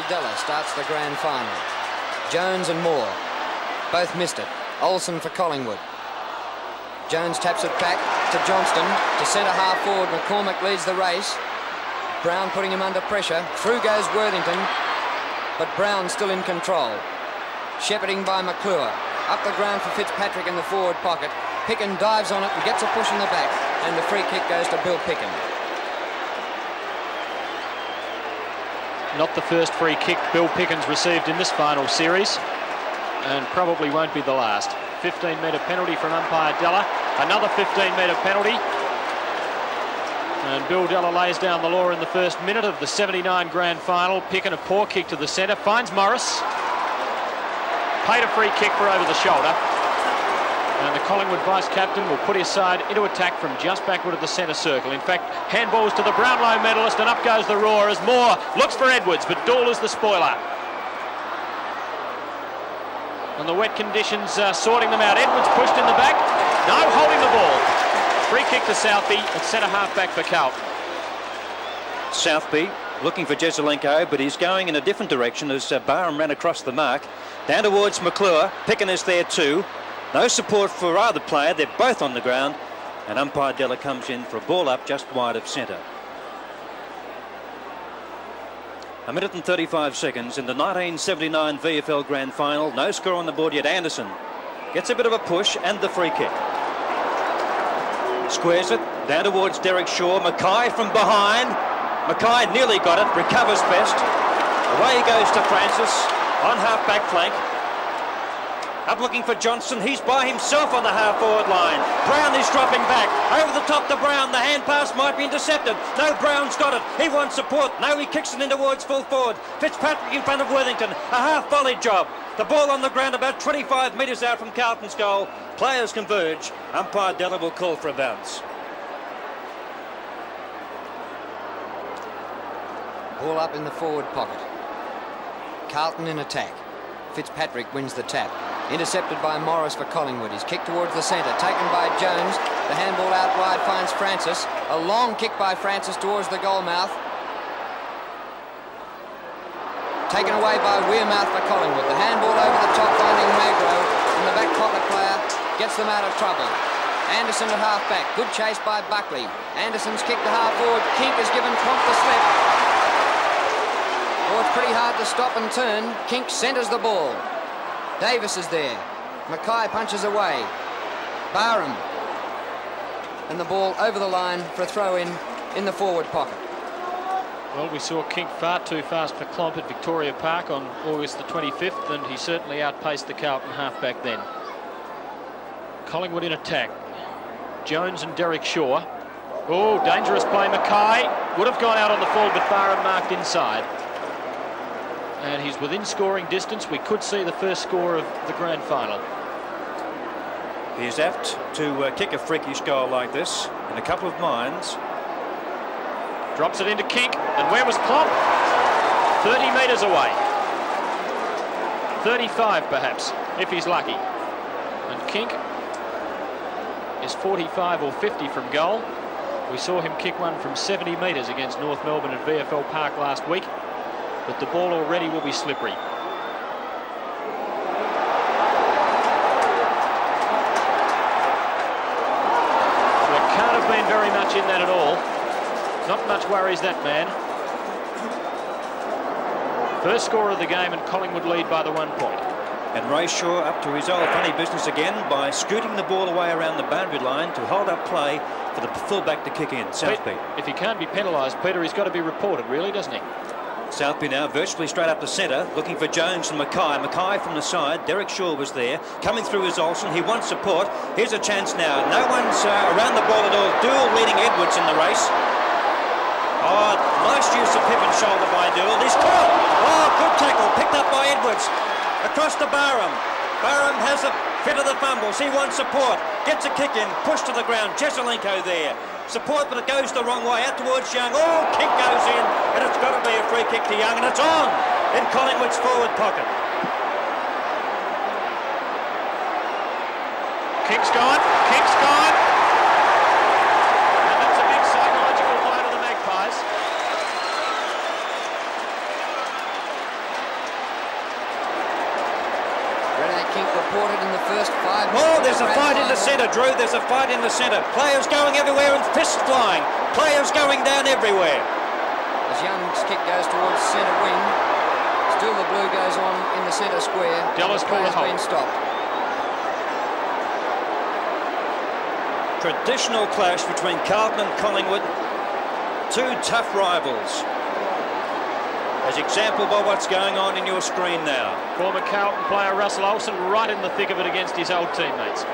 Della starts the grand final. Jones and Moore both missed it. Olsen for Collingwood. Jones taps it back to Johnston. To centre half forward, McCormick leads the race. Brown putting him under pressure. Through goes Worthington, but Brown still in control. Shepherding by McClure. Up the ground for Fitzpatrick in the forward pocket. Picken dives on it and gets a push in the back, and the free kick goes to Bill Picken. Not the first free kick Bill Pickens received in this final series, and probably won't be the last. 15-metre penalty from umpire Della. Another 15-metre penalty. And Bill Della lays down the law in the first minute of the 79 grand final. Picken a poor kick to the centre. Finds Morris. Paid a free kick for over the shoulder. And the Collingwood vice-captain will put his side into attack from just backward of the centre circle. In fact, handballs to the Brownlow medalist, and up goes the roar as Moore looks for Edwards, but Dool is the spoiler. And the wet conditions sorting them out. Edwards pushed in the back. No, holding the ball. Free kick to Southby at centre half back for Carlton. Southby looking for Jesaulenko, but he's going in a different direction as Barham ran across the mark. Down towards McClure. Picken is there too. No support for either player. They're both on the ground. And umpire Della comes in for a ball up just wide of centre. 1 minute and 35 seconds in the 1979 VFL Grand Final. No score on the board yet. Anderson gets a bit of a push and the free kick. Squares it down towards Derek Shaw. Mackay from behind. Mackay nearly got it. Recovers best. Away he goes to Francis on half-back flank. Up looking for Johnson. He's by himself on the half-forward line. Brown is dropping back. Over the top to Brown. The hand pass might be intercepted. No, Brown's got it. He wants support. No, he kicks it in towards full forward. Fitzpatrick in front of Worthington. A half-volley job. The ball on the ground about 25 metres out from Carlton's goal. Players converge. Umpire Della will call for a bounce. Ball up in the forward pocket. Carlton in attack. Fitzpatrick wins the tap. Intercepted by Morris for Collingwood. He's kicked towards the centre. Taken by Jones. The handball out wide finds Francis. A long kick by Francis towards the goal mouth. Taken away by Wearmouth for Collingwood. The handball over the top finding Magro. And the back pocket player gets them out of trouble. Anderson at half back. Good chase by Buckley. Anderson's kick to half forward. Kink is given Tromp the slip. Oh, it's pretty hard to stop and turn. Kink centres the ball. Davis is there. Mackay punches away. Barham. And the ball over the line for a throw in the forward pocket. Well, we saw Kink far too fast for Clomp at Victoria Park on August the 25th, and he certainly outpaced the Carlton halfback then. Collingwood in attack. Jones and Derek Shaw. Oh, dangerous play. Mackay would have gone out on the full, but Barham marked inside. And he's within scoring distance. We could see the first score of the grand final. He is apt to kick a freakish goal like this in a couple of minds. Drops it into Kink, and where was Clomp? 30 metres away. 35 perhaps, if he's lucky. And Kink is 45 or 50 from goal. We saw him kick one from 70 metres against North Melbourne at VFL Park last week. But the ball already will be slippery. There can't have been very much in that at all. Not much worries that man. First score of the game, and Collingwood lead by the 1 point. And Ray Shaw up to his old funny business again by scooting the ball away around the boundary line to hold up play for the fullback to kick in. Southby. If he can't be penalised, Peter, he's got to be reported, really, doesn't he? Southby now virtually straight up the centre, looking for Jones and Mackay. Mackay from the side. Derek Shaw was there. Coming through is Olsen. He wants support. Here's a chance now. No one's around the ball at all. Dool leading Edwards in the race. Oh, nice use of hip and shoulder by Dool. He's caught. Oh, good tackle. Picked up by Edwards. Across to Barham. Barham has a fit of the fumbles. He wants support. Gets a kick in. Pushed to the ground. Jesaulenko there. Support, but it goes the wrong way. Out towards Young. Oh, kick goes in. And it's got to be a free kick to Young. And it's on in Collingwood's forward pocket. Kick's gone. Kick's gone. And that's a big psychological blow to the Magpies. Drew. There's a fight in the centre. Players going everywhere and fists flying. Players going down everywhere. As Young's kick goes towards centre wing, still the blue goes on in the centre square. Della's called a has hold. been stopped. Traditional clash between Carlton and Collingwood. Two tough rivals. As exampled by what's going on in your screen now. Former Carlton player Russell Olsen right in the thick of it against his old teammates.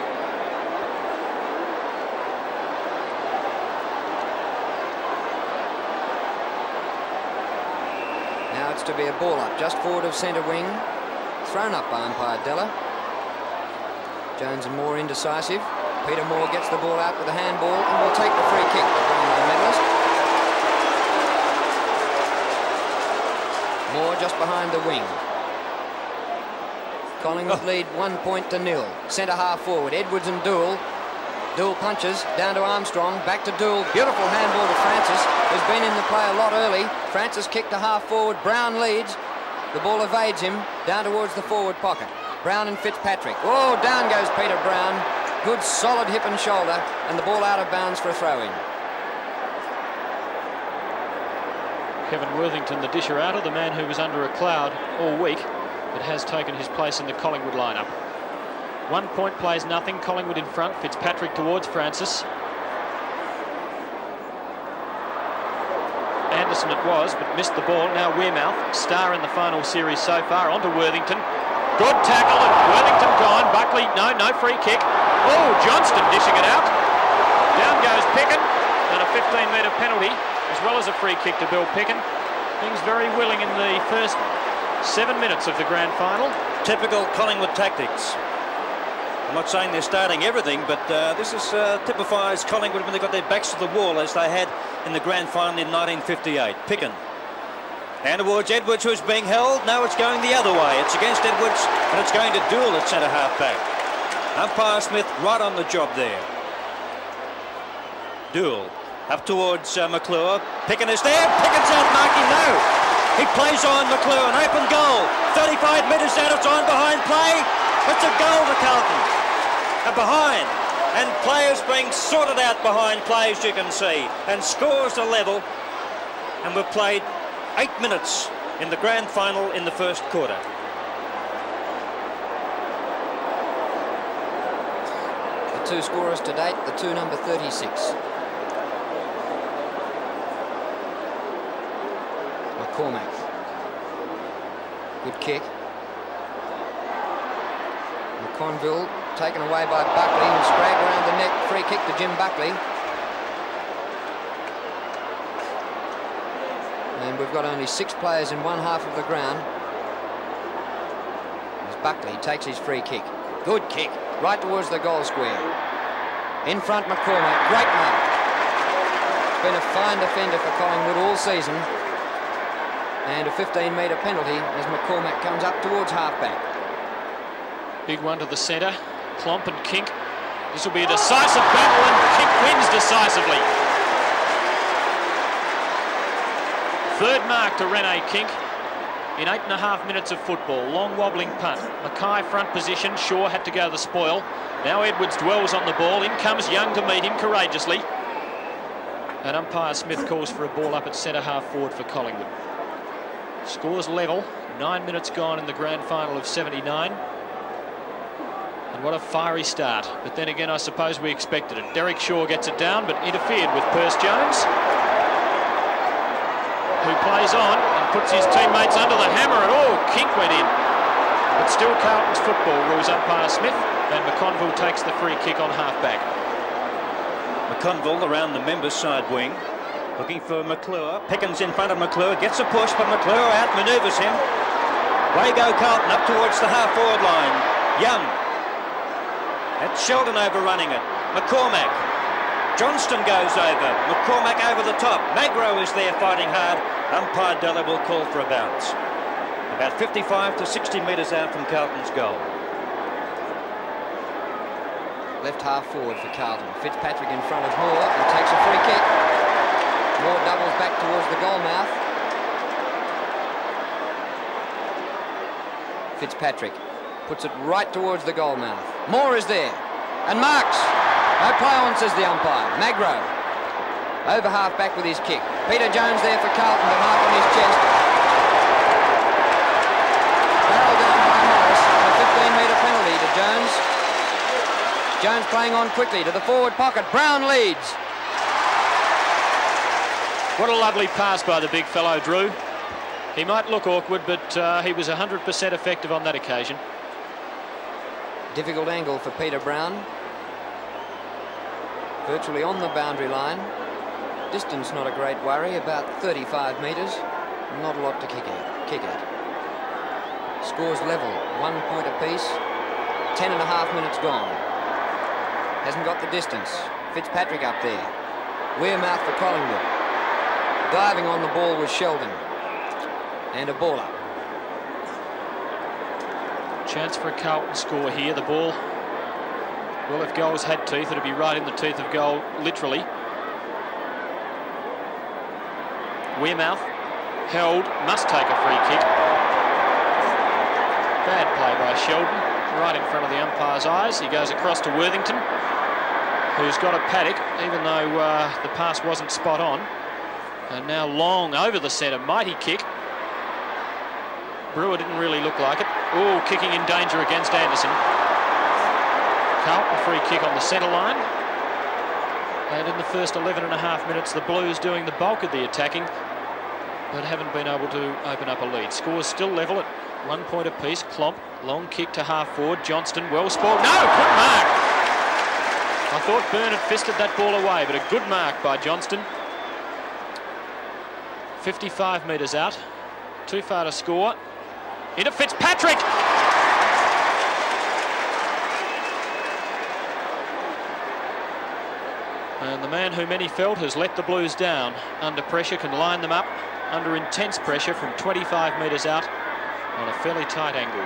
Now it's to be a ball up just forward of centre wing. Thrown up by umpire Della. Jones and Moore indecisive. Peter Moore gets the ball out with a handball and will take the free kick. The Brownlow medalist. Moore just behind the wing. Collingwood lead 1-0. Centre half forward. Edwards and Doull. Doull punches down to Armstrong. Back to Doull. Beautiful handball to Francis, who's been in the play a lot early. Francis kicked to half forward. Brown leads. The ball evades him down towards the forward pocket. Brown and Fitzpatrick. Oh, down goes Peter Brown. Good solid hip and shoulder, and the ball out of bounds for a throw-in. Kevin Worthington, the disher outer, the man who was under a cloud all week, but has taken his place in the Collingwood lineup. 1 point plays nothing. Collingwood in front. Fitzpatrick towards Francis. Anderson it was, but missed the ball. Now Wearmouth, star in the final series so far, onto Worthington. Good tackle, and Worthington gone. Buckley, no free kick. Oh, Johnston dishing it out. Down goes Picken, and a 15-metre penalty, as well as a free kick to Bill Picken. Things very willing in the first 7 minutes of the grand final. Typical Collingwood tactics. I'm not saying they're starting everything, but this typifies Collingwood when they got their backs to the wall as they had in the grand final in 1958. Picken. And towards Edwards, who's being held. No, it's going the other way. It's against Edwards, and it's going to Doull at centre half back. Umpire Smith right on the job there. Doull up towards McClure. Picken is there. Picken's out marking. No. He plays on McClure. An open goal. 35 metres out. It's on behind play. It's a goal to Carlton. And behind. And players being sorted out behind play, as you can see. And scores are level. And we've played 8 minutes in the grand final in the first quarter. The two scorers to date, the two number 36. McCormack. Good kick. McConville taken away by Buckley, and scragged around the neck. Free kick to Jim Buckley. And we've got only 6 players in one half of the ground. As Buckley takes his free kick. Good kick, right towards the goal square. In front, McCormack, great mark. Been a fine defender for Collingwood all season. And a 15-metre penalty as McCormack comes up towards halfback. Big one to the centre. Klomp and Kink. This will be a decisive battle, and Kink wins decisively. Third mark to Rene Kink in 8.5 minutes of football. Long wobbling punt. Mackay front position. Shaw had to go the spoil. Now Edwards dwells on the ball. In comes Young to meet him courageously. And umpire Smith calls for a ball up at centre half forward for Collingwood. Scores level. 9 minutes gone in the grand final of 79. And what a fiery start. But then again, I suppose we expected it. Derek Shaw gets it down, but interfered with Perce Jones, who plays on and puts his teammates under the hammer, and Kink went in. But still Carlton's football, rules umpire Smith, and McConville takes the free kick on half-back. McConville around the members' side wing, looking for McClure. Pickens in front of McClure, gets a push, but McClure outmanoeuvres him. Way go Carlton up towards the half-forward line. Young. That's Sheldon overrunning it. McCormack. Johnston goes over. McCormack over the top. Magro is there fighting hard. Umpire Della will call for a bounce. About 55 to 60 metres out from Carlton's goal. Left half forward for Carlton. Fitzpatrick in front of Moore and takes a free kick. Moore doubles back towards the goal mouth. Fitzpatrick puts it right towards the goal mouth. Moore is there and marks. No play on, says the umpire. Magro over half back with his kick. Peter Jones there for Carlton, but half on his chest. Barreled down by Morris. A 15-metre penalty to Jones. Jones playing on quickly to the forward pocket. Brown leads. What a lovely pass by the big fellow, Drew. He might look awkward, but he was 100% effective on that occasion. Difficult angle for Peter Brown. Virtually on the boundary line. Distance not a great worry, about 35 metres. Not a lot to kick at. Scores level, 1 point apiece. 10.5 minutes gone. Hasn't got the distance. Fitzpatrick up there. Wearmouth for Collingwood. Diving on the ball was Sheldon. And a ball up. Chance for a Carlton score here. The ball, well, if goals had teeth, it'd be right in the teeth of goal, literally. Wearmouth held, must take a free kick. Bad play by Sheldon, right in front of the umpire's eyes. He goes across to Worthington, who's got a paddock, even though the pass wasn't spot on. And now long over the centre, mighty kick. Brewer didn't really look like it. Oh, kicking in danger against Anderson. Carlton free kick on the centre line. And in the first 11.5 minutes, the Blues doing the bulk of the attacking, but haven't been able to open up a lead. Scores still level at 1 point apiece. Klomp, long kick to half forward. Johnston, well spoiled. No, good mark. I thought Byrne had fisted that ball away, but a good mark by Johnston. 55 metres out. Too far to score. Into Fitzpatrick. And the man who many felt has let the Blues down. Under pressure, can line them up under intense pressure from 25 metres out on a fairly tight angle.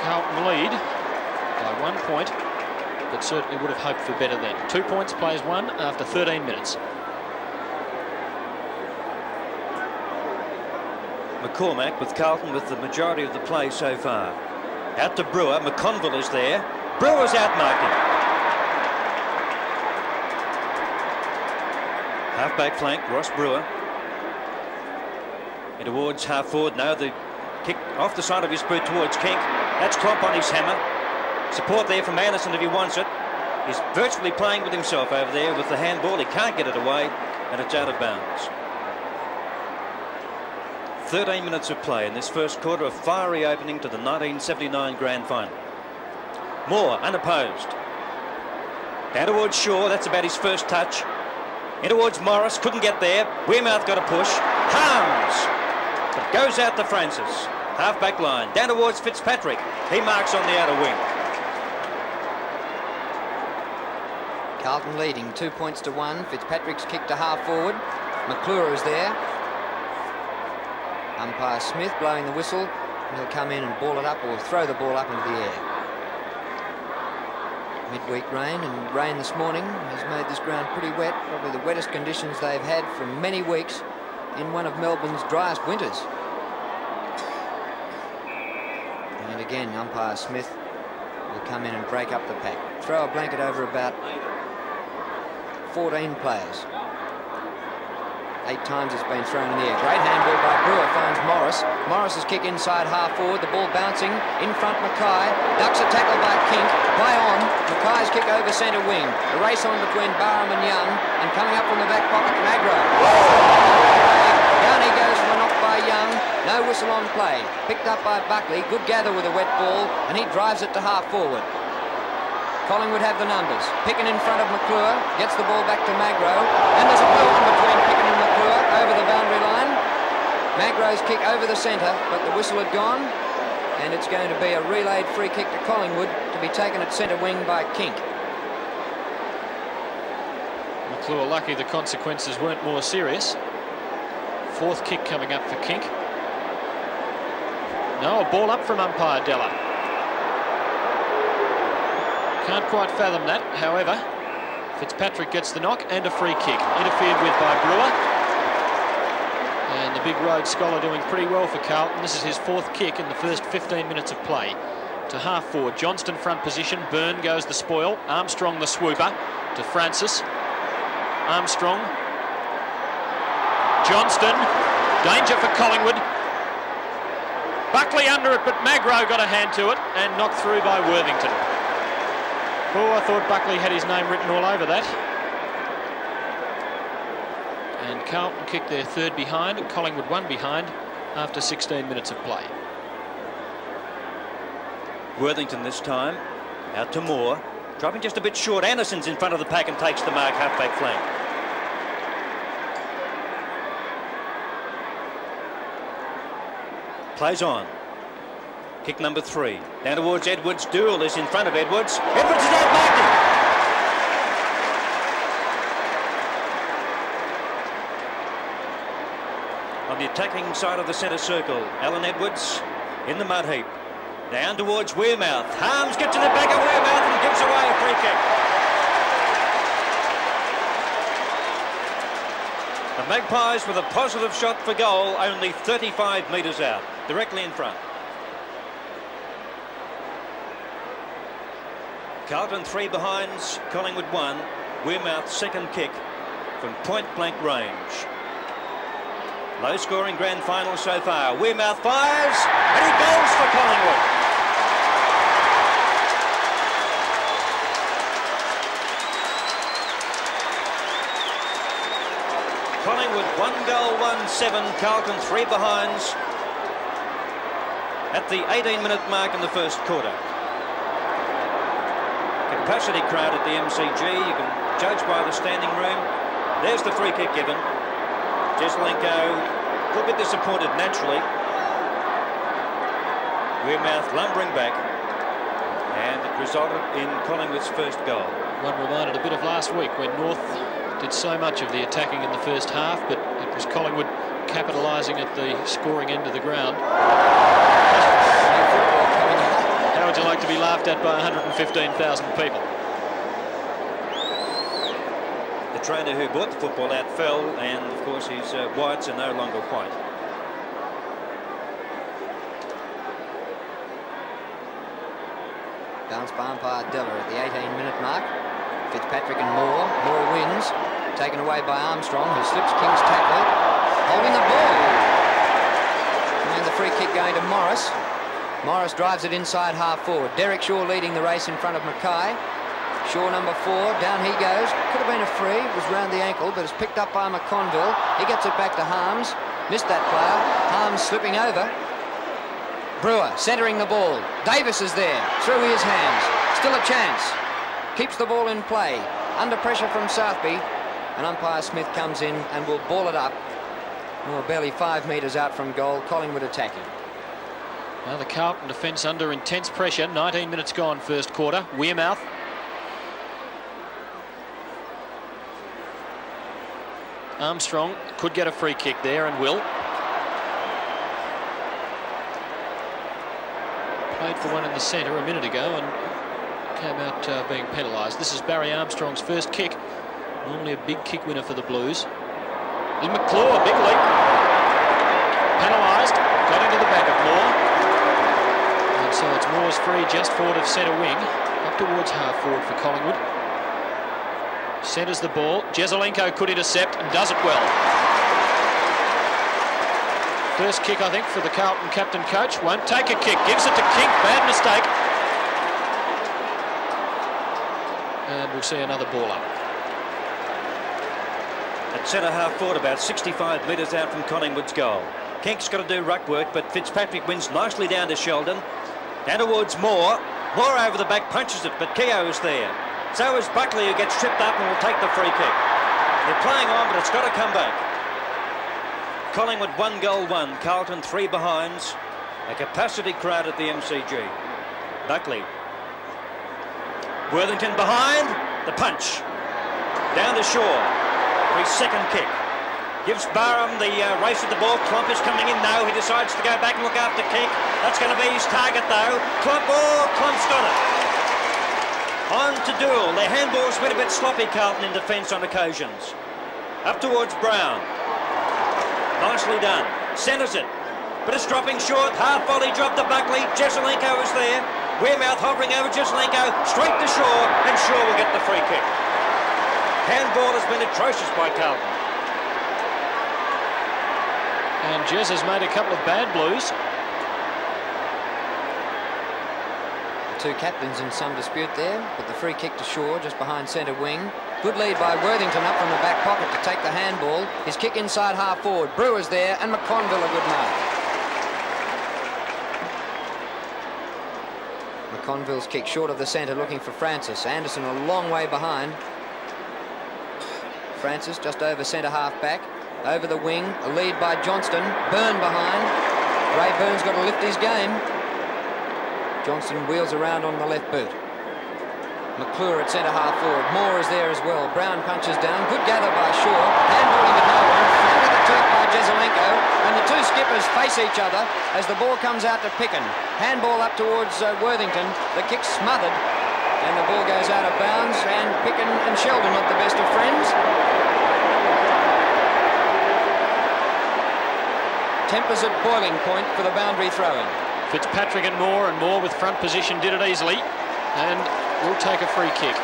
Carlton lead by 1 point, but certainly would have hoped for better then. 2 points, plays one after 13 minutes. McCormack with Carlton with the majority of the play so far. Out to Brewer. McConville is there. Brewer's outmarked him. Half-back flank, Ross Brewer. In towards half forward now. The kick off the side of his boot towards Kink. That's Klomp on his hammer. Support there from Anderson if he wants it. He's virtually playing with himself over there with the handball. He can't get it away, and it's out of bounds. 13 minutes of play in this first quarter, a fiery opening to the 1979 Grand Final. Moore, unopposed. Down towards Shaw, that's about his first touch. In towards Morris, couldn't get there. Wearmouth got a push. Harms! It goes out to Francis. Half-back line. Down towards Fitzpatrick. He marks on the outer wing. Carlton leading 2 points to 1. Fitzpatrick's kick to half forward. McClure is there. Umpire Smith blowing the whistle. He'll come in and ball it up or throw the ball up into the air. Midweek rain, and rain this morning has made this ground pretty wet. Probably the wettest conditions they've had for many weeks in one of Melbourne's driest winters. And again, umpire Smith will come in and break up the pack. Throw a blanket over about 14 players. 8 times it's been thrown in the air. Great handball by Brewer, finds Morris. Morris's kick inside half forward, the ball bouncing. In front, Mackay. Ducks a tackle by Kink. Play on. Mackay's kick over centre wing. A race on between Barham and Young. And coming up from the back pocket, Magro. Down he goes from a knock by Young. No whistle on play. Picked up by Buckley. Good gather with a wet ball. And he drives it to half forward. Collingwood have the numbers. Picken in front of McClure. Gets the ball back to Magro. And there's a blue on between Picken and McClure over the boundary line. Magro's kick over the centre, but the whistle had gone. And it's going to be a relayed free kick to Collingwood to be taken at centre wing by Kink. McClure lucky the consequences weren't more serious. Fourth kick coming up for Kink. No, a ball up from umpire Della. Can't quite fathom that. However, Fitzpatrick gets the knock and a free kick. Interfered with by Brewer. And the big Rhodes Scholar doing pretty well for Carlton. This is his 4th kick in the first 15 minutes of play. To half forward, Johnston front position, Byrne goes the spoil, Armstrong the swooper, to Francis. Armstrong, Johnston, danger for Collingwood. Buckley under it, but Magro got a hand to it and knocked through by Worthington. Oh, I thought Buckley had his name written all over that. And Carlton kicked their 3rd behind, and Collingwood 1 behind after 16 minutes of play. Worthington this time, out to Moore, dropping just a bit short. Anderson's in front of the pack and takes the mark, half-back flank. Plays on. Kick number 3. Down towards Edwards. Doull is in front of Edwards. Edwards is outmarked him. On the attacking side of the centre circle, Alan Edwards in the mud heap. Down towards Wearmouth. Harms gets in the back of Wearmouth and gives away a free kick. The Magpies with a positive shot for goal, only 35 metres out, directly in front. Carlton 3 behinds, Collingwood 1. Wearmouth's 2nd kick from point-blank range. Low-scoring grand final so far. Wearmouth fires, and he goes for Collingwood. Collingwood 1 goal, 1-7. Carlton 3 behinds at the 18-minute mark in the first quarter. Capacity crowd at the MCG. You can judge by the standing room. There's the free kick given. Jesselenko a little bit disappointed naturally. Wearmouth lumbering back, and it resulted in Collingwood's first goal. One reminded a bit of last week when North did so much of the attacking in the first half, but it was Collingwood capitalising at the scoring end of the ground. How would you like to be laughed at by 115,000 people? The trainer who bought the football out fell, and of course his whites are no longer white. Bounce by umpire Diller at the 18-minute mark. Fitzpatrick and Moore. Moore wins. Taken away by Armstrong, who slips King's tackle. Holding the ball. And the free kick going to Morris. Morris drives it inside half forward. Derek Shaw leading the race in front of Mackay. Shaw number 4, down he goes. Could have been a free, it was round the ankle, but it's picked up by McConville. He gets it back to Harms. Missed that player. Harms slipping over. Brewer centering the ball. Davis is there, through his hands. Still a chance. Keeps the ball in play. Under pressure from Southby. And umpire Smith comes in and will ball it up. Oh, barely 5 metres out from goal. Collingwood attacking. Now the Carlton defence under intense pressure. 19 minutes gone first quarter. Wearmouth. Armstrong could get a free kick there and will. Played for one in the centre a minute ago and came out being penalised. This is Barry Armstrong's first kick. Normally a big kick winner for the Blues. And McClure, big leap. Penalised. Got into the back of Moore. And so it's Moore's free just forward of centre wing. Up towards half forward for Collingwood. Centres the ball. Jesselenko could intercept and does it well. First kick, I think, for the Carlton captain coach. Won't take a kick. Gives it to King. Bad mistake. And we'll see another ball up. At centre half forward, about 65 metres out from Collingwood's goal. Kink's got to do ruck work, but Fitzpatrick wins nicely down to Sheldon. Down towards Moore. Moore over the back, punches it, but Keogh's there. So is Buckley, who gets tripped up and will take the free kick. They're playing on, but it's got to come back. Collingwood 1 goal 1, Carlton 3 behinds. A capacity crowd at the MCG. Buckley. Worthington behind. The punch. Down to Shaw. For his second kick. Gives Barham the race at the ball. Klomp is coming in now. He decides to go back and look after kick. That's going to be his target though. Klomp's got it. On to Doull. Their handball's been a bit sloppy, Carlton, in defence on occasions. Up towards Brown. Nicely done. Centres it. But it's dropping short. Half volley drop to Buckley. Jezelenko is there. Wearmouth hovering over Jezelenko. Straight to Shaw. And Shaw will get the free kick. Handball has been atrocious by Carlton. And Jez has made a couple of bad blues. The two captains in some dispute there, but the free kick to Shaw just behind centre wing. Good lead by Worthington up from the back pocket to take the handball. His kick inside half forward. Brewer's there and McConville a good mark. McConville's kick short of the centre looking for Francis. Anderson a long way behind. Francis just over centre half back. Over the wing, a lead by Johnston. Byrne behind. Ray Byrne's got to lift his game. Johnston wheels around on the left boot. McClure at centre half forward. Moore is there as well. Brown punches down. Good gather by Shaw. Handballing to no one. Flat of the turf by Jezelenko. And the two skippers face each other as the ball comes out to Picken. Handball up towards Worthington. The kick smothered. And the ball goes out of bounds. And Picken and Sheldon not the best of friends. Tempers at boiling point for the boundary throw-in. Fitzpatrick and Moore with front position did it easily, and will take a free kick.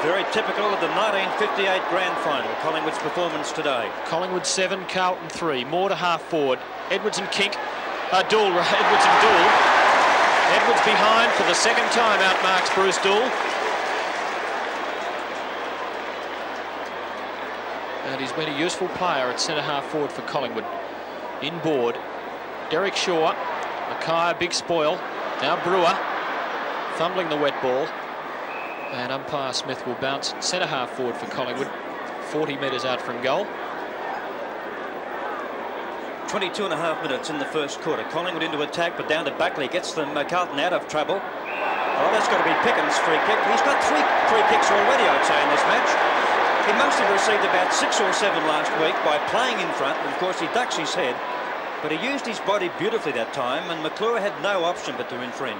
Very typical of the 1958 Grand Final, Collingwood's performance today. Collingwood 7, Carlton 3. Moore to half forward. Edwards and Kink. Edwards and Dool. Edwards behind for the second time outmarks Bruce Dool. And he's been a useful player at centre half forward for Collingwood. Inboard, Derek Shaw, Mackay, big spoil. Now Brewer, fumbling the wet ball. And umpire Smith will bounce centre half forward for Collingwood, 40 metres out from goal. 22.5 minutes in the first quarter. Collingwood into attack, but down to Buckley. Gets them Carlton out of trouble. Oh, that's got to be Pickens' free kick. He's got 3 free kicks already, I'd say, in this match. He must have received about 6 or 7 last week by playing in front. And of course, he ducks his head. But he used his body beautifully that time, and McClure had no option but to infringe.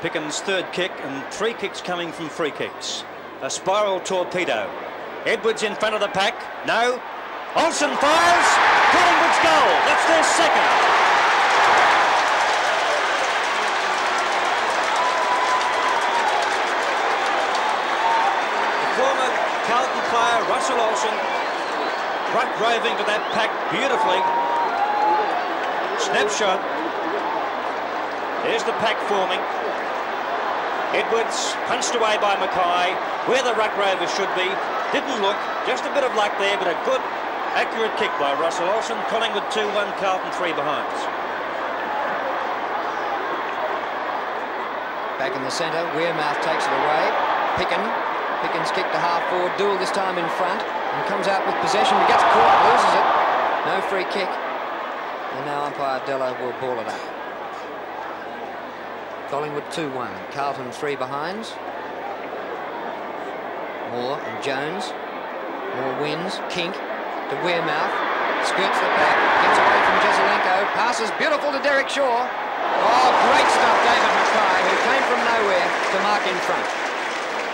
Pickens' third kick, and 3 kicks coming from free kicks. A spiral torpedo. Edwards in front of the pack. No. Olsen fires. Collingwood's goal. That's their second. Carlton player Russell Olsen raving to that pack beautifully. Snapshot. There's the pack forming. Edwards punched away by Mackay where the ruck rovers should be. Didn't look. Just a bit of luck there, but a good accurate kick by Russell Olsen. Collingwood 2-1, Carlton 3 behind. Back in the centre, Wearmouth takes it away. Pickens kick to half forward. Dool this time in front and comes out with possession. He gets caught, loses it. No free kick. And now umpire Dello will ball it up. Collingwood 2-1. Carlton 3 behinds. Moore and Jones. Moore wins. Kink to Wearmouth. Skirts the pack. Gets away from Jezelenko. Passes beautiful to Derek Shaw. Oh, great stuff, David Mackay, who came from nowhere to mark in front.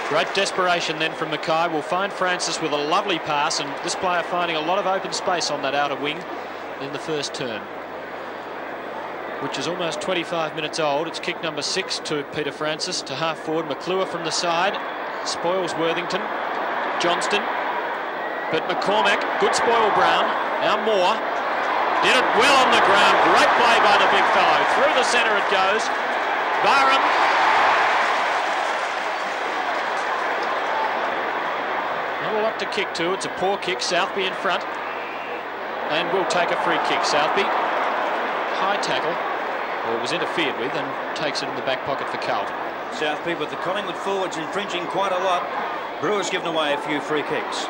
Great desperation then from Mackay. Will find Francis with a lovely pass, and this player finding a lot of open space on that outer wing in the first turn, which is almost 25 minutes old. It's kick number 6 to Peter Francis to half forward. McClure from the side spoils Worthington. Johnston, but McCormack, good spoil Brown. Now Moore did it well on the ground. Great play by the big fellow. Through the centre it goes. Barham. Up to kick to. It's a poor kick. Southby in front, and will take a free kick. Southby, high tackle, or was interfered with, and takes it in the back pocket for Carlton. Southby with the Collingwood forwards infringing quite a lot. Brewer's given away a few free kicks.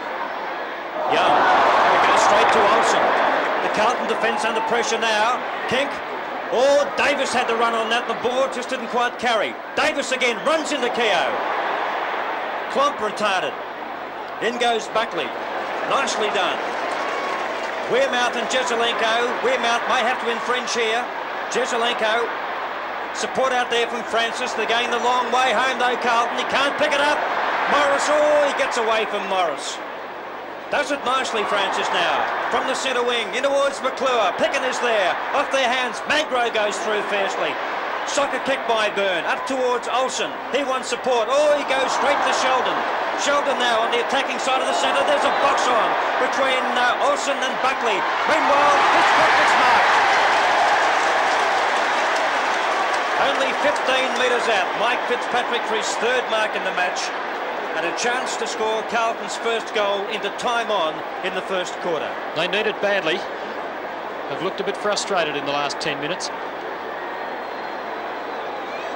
Young, it goes straight to Olsen. The Carlton defence under pressure now. Kink. Oh, Davis had to run on that. The ball just didn't quite carry. Davis again runs into Keogh. Klomp retarded. In goes Buckley. Nicely done. Wearmouth and Jezelenko. Wearmouth may have to infringe here. Jezelenko. Support out there from Francis. They're going the long way home though, Carlton. He can't pick it up. Morris, oh, he gets away from Morris. Does it nicely, Francis, now. From the centre wing, in towards McClure. Picken is there. Off their hands. Magro goes through fiercely. Soccer kick by Byrne. Up towards Olsen. He wants support. Oh, he goes straight to Sheldon. Sheldon now on the attacking side of the centre. There's a box on between Olsen and Buckley. Meanwhile, Fitzpatrick's marked. Only 15 metres out. Mike Fitzpatrick for his third mark in the match. And a chance to score Carlton's first goal into time on in the first quarter. They need it badly. They've looked a bit frustrated in the last 10 minutes.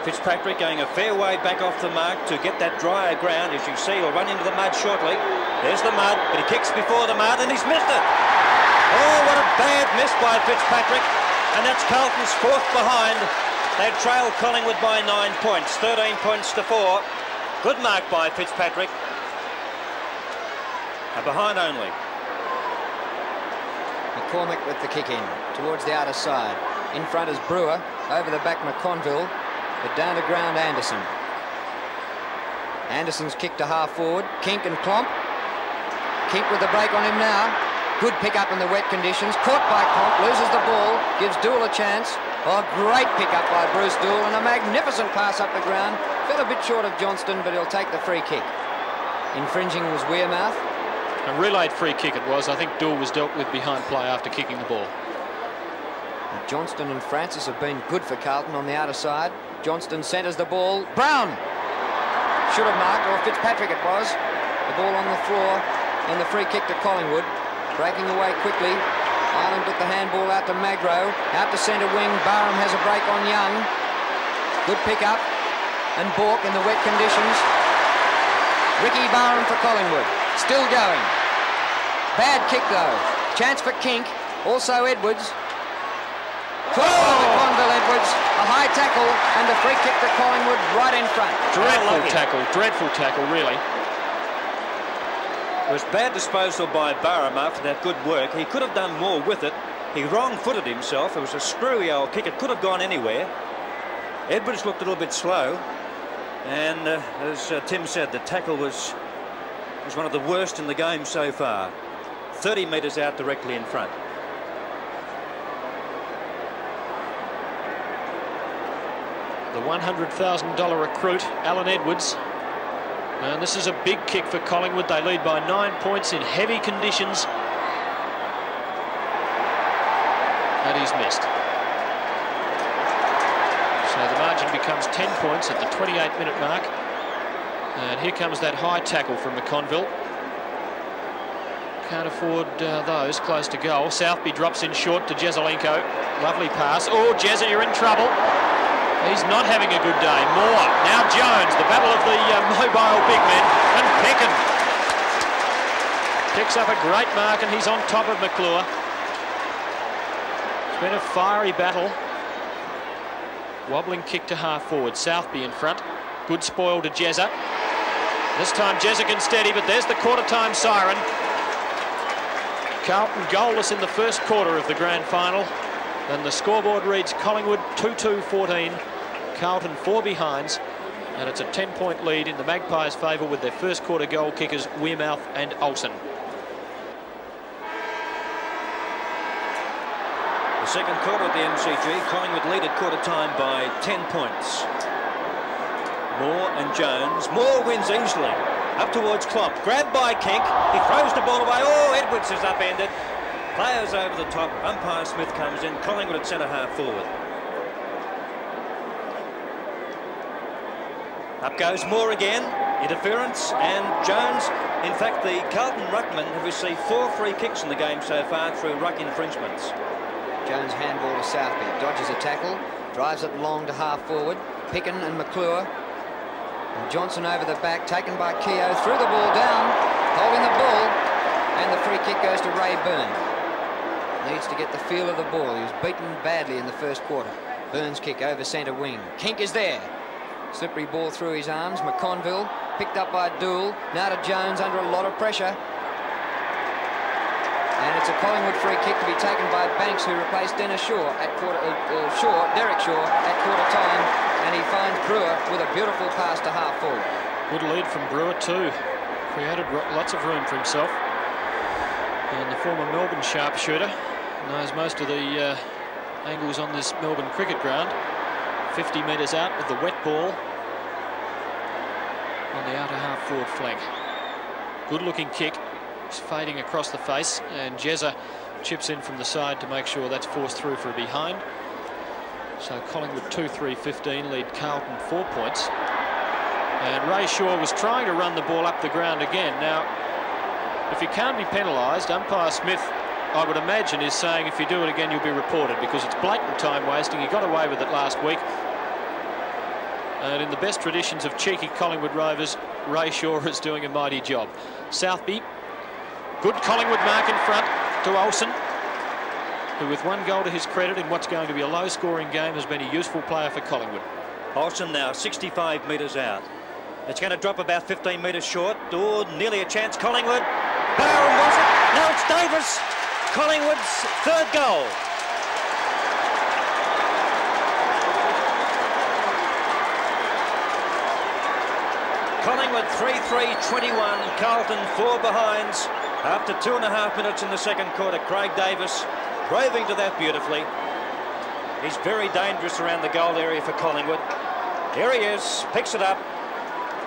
Fitzpatrick going a fair way back off the mark to get that drier ground. As you see, he'll run into the mud shortly. There's the mud, but he kicks before the mud and he's missed it. Oh, what a bad miss by Fitzpatrick. And that's Carlton's fourth behind. They trail Collingwood by 9 points, 13 points to 4. Good mark by Fitzpatrick. A behind only. McCormick with the kick in towards the outer side. In front is Brewer. Over the back McConville. But down to ground Anderson. Anderson's kick to half forward. Kink and Klomp. Kink with the break on him now. Good pick up in the wet conditions. Caught by Klomp. Loses the ball. Gives Dool a chance. Oh, great pick up by Bruce Dool and a magnificent pass up the ground. Fell a bit short of Johnston, but he'll take the free kick. Infringing was Wearmouth. A relayed free kick it was. I think Dool was dealt with behind play after kicking the ball. And Johnston and Francis have been good for Carlton on the outer side. Johnston centres the ball. Brown should have marked, or Fitzpatrick it was. The ball on the floor and the free kick to Collingwood. Breaking away quickly. Ireland put the handball out to Magro. Out to centre wing. Barham has a break on Young. Good pick up. And Bork in the wet conditions. Ricky Barham for Collingwood. Still going. Bad kick though. Chance for Kink. Also Edwards. Caught by McConville Edwards. A high tackle and a free kick to Collingwood right in front. Dreadful tackle, really. It was bad disposal by Barham after that good work. He could have done more with it. He wrong-footed himself. It was a screwy old kick. It could have gone anywhere. Edwards looked a little bit slow. And as Tim said, the tackle was one of the worst in the game so far. 30 metres out directly in front. The $100,000 recruit, Alan Edwards. And this is a big kick for Collingwood. They lead by 9 points in heavy conditions. And he's missed. So the margin becomes 10 points at the 28-minute mark. And here comes that high tackle from McConville. Can't afford those close to goal. Southby drops in short to Jezelenko. Lovely pass. Oh, Jezza, you're in trouble. He's not having a good day. Moore. Now Jones. The battle of the mobile big men. And Peckham picks up a great mark and he's on top of McClure. It's been a fiery battle. Wobbling kick to half forward. Southby in front. Good spoil to Jezza. This time Jezza can steady, but there's the quarter time siren. Carlton goalless in the first quarter of the grand final. And the scoreboard reads Collingwood 2-2-14, Carlton 4 behinds, and it's a 10-point lead in the Magpies' favour with their first quarter goal kickers Wearmouth and Olsen. The second quarter at the MCG, Collingwood lead at quarter time by 10 points. Moore and Jones. Moore wins easily. Up towards Klomp. Grabbed by Kink. He throws the ball away. Oh, Edwards is upended. Players over the top. Umpire Smith comes in. Collingwood at centre half forward. Up goes Moore again. Interference. And Jones. In fact, the Carlton ruckmen have received 4 free kicks in the game so far through ruck infringements. Jones handball to Southby. Dodges a tackle. Drives it long to half forward. Picken and McClure. And Johnson over the back. Taken by Keogh. Threw the ball down. Holding the ball. And the free kick goes to Ray Byrne. Needs to get the feel of the ball. He was beaten badly in the first quarter. Burns kick over centre wing. Kink is there. Slippery ball through his arms. McConville picked up by Dool. Now to Jones under a lot of pressure. And it's a Collingwood free kick to be taken by Banks, who replaced Derek Shaw at quarter time. And he finds Brewer with a beautiful pass to half forward. Good lead from Brewer too. Created lots of room for himself. And the former Melbourne sharpshooter knows most of the angles on this Melbourne cricket ground. 50 metres out with the wet ball on the outer half forward flank. Good looking kick. It's fading across the face, and Jezza chips in from the side to make sure that's forced through for a behind. So Collingwood 2-3-15 lead Carlton 4 points. And Ray Shaw was trying to run the ball up the ground again. Now, if he can't be penalised, umpire Smith, I would imagine, is saying if you do it again you'll be reported, because it's blatant time wasting. He got away with it last week. And in the best traditions of cheeky Collingwood Rovers, Ray Shaw is doing a mighty job. Southby, good Collingwood mark in front to Olsen, who with one goal to his credit in what's going to be a low-scoring game has been a useful player for Collingwood. Olsen now 65 metres out. It's going to drop about 15 metres short. Oh, nearly a chance. Collingwood. Barham was it? No, it's Davis. Collingwood's third goal. Collingwood 3-3-21. Carlton 4 behinds after 2.5 minutes in the second quarter. Craig Davis roving to that beautifully. He's very dangerous around the goal area for Collingwood. Here he is, picks it up.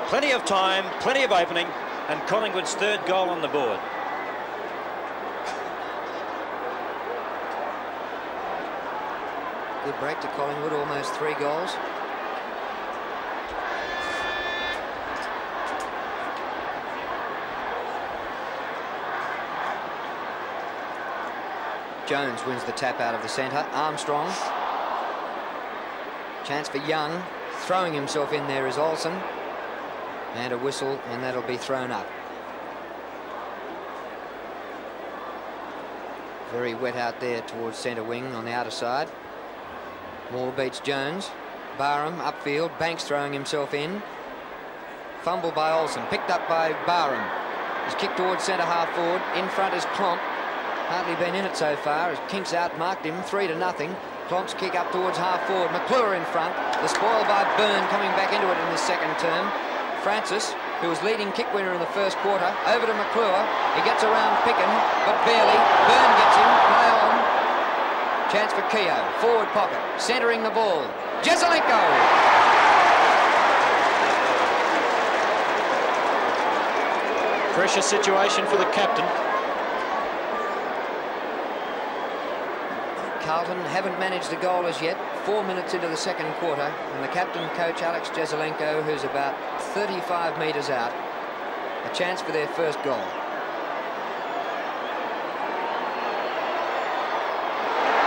Plenty of time, plenty of opening, and Collingwood's third goal on the board. Good break to Collingwood, almost 3 goals. Jones wins the tap out of the centre. Armstrong. Chance for Young. Throwing himself in there is Olsen. And a whistle, and that'll be thrown up. Very wet out there towards centre wing on the outer side. Moore beats Jones. Barham upfield. Banks throwing himself in. Fumble by Olsen. Picked up by Barham. He's kicked towards centre half forward. In front is Klomp. Hardly been in it so far as Kinks outmarked him 3-0. Klomp's kick up towards half forward. McClure in front. The spoil by Byrne coming back into it in the second term. Francis, who was leading kick winner in the first quarter, over to McClure. He gets around Picken, but barely. Byrne gets him. Play on. Chance for Keogh. Forward pocket. Centering the ball. Jesselenko. Pressure situation for the captain. Carlton haven't managed a goal as yet. 4 minutes into the second quarter, and the captain, coach Alex Jesselenko, who's about 35 metres out, a chance for their first goal.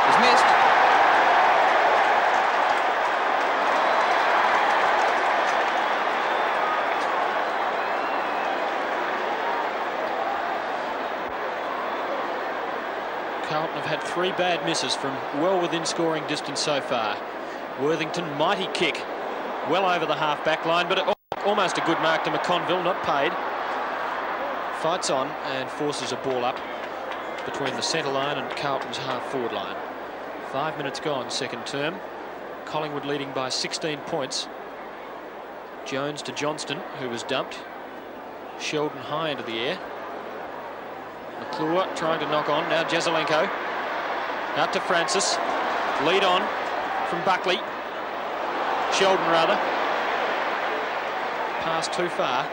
He's missed. Carlton have had 3 bad misses from well within scoring distance so far. Worthington, mighty kick, well over the half-back line, but almost a good mark to McConville, not paid. Fights on and forces a ball up between the centre line and Carlton's half-forward line. 5 minutes gone, second term. Collingwood leading by 16 points. Jones to Johnston, who was dumped. Sheldon high into the air. McClure trying to knock on. Now Jesselenko. Out to Francis. Lead on from Buckley. Sheldon, rather. Pass too far.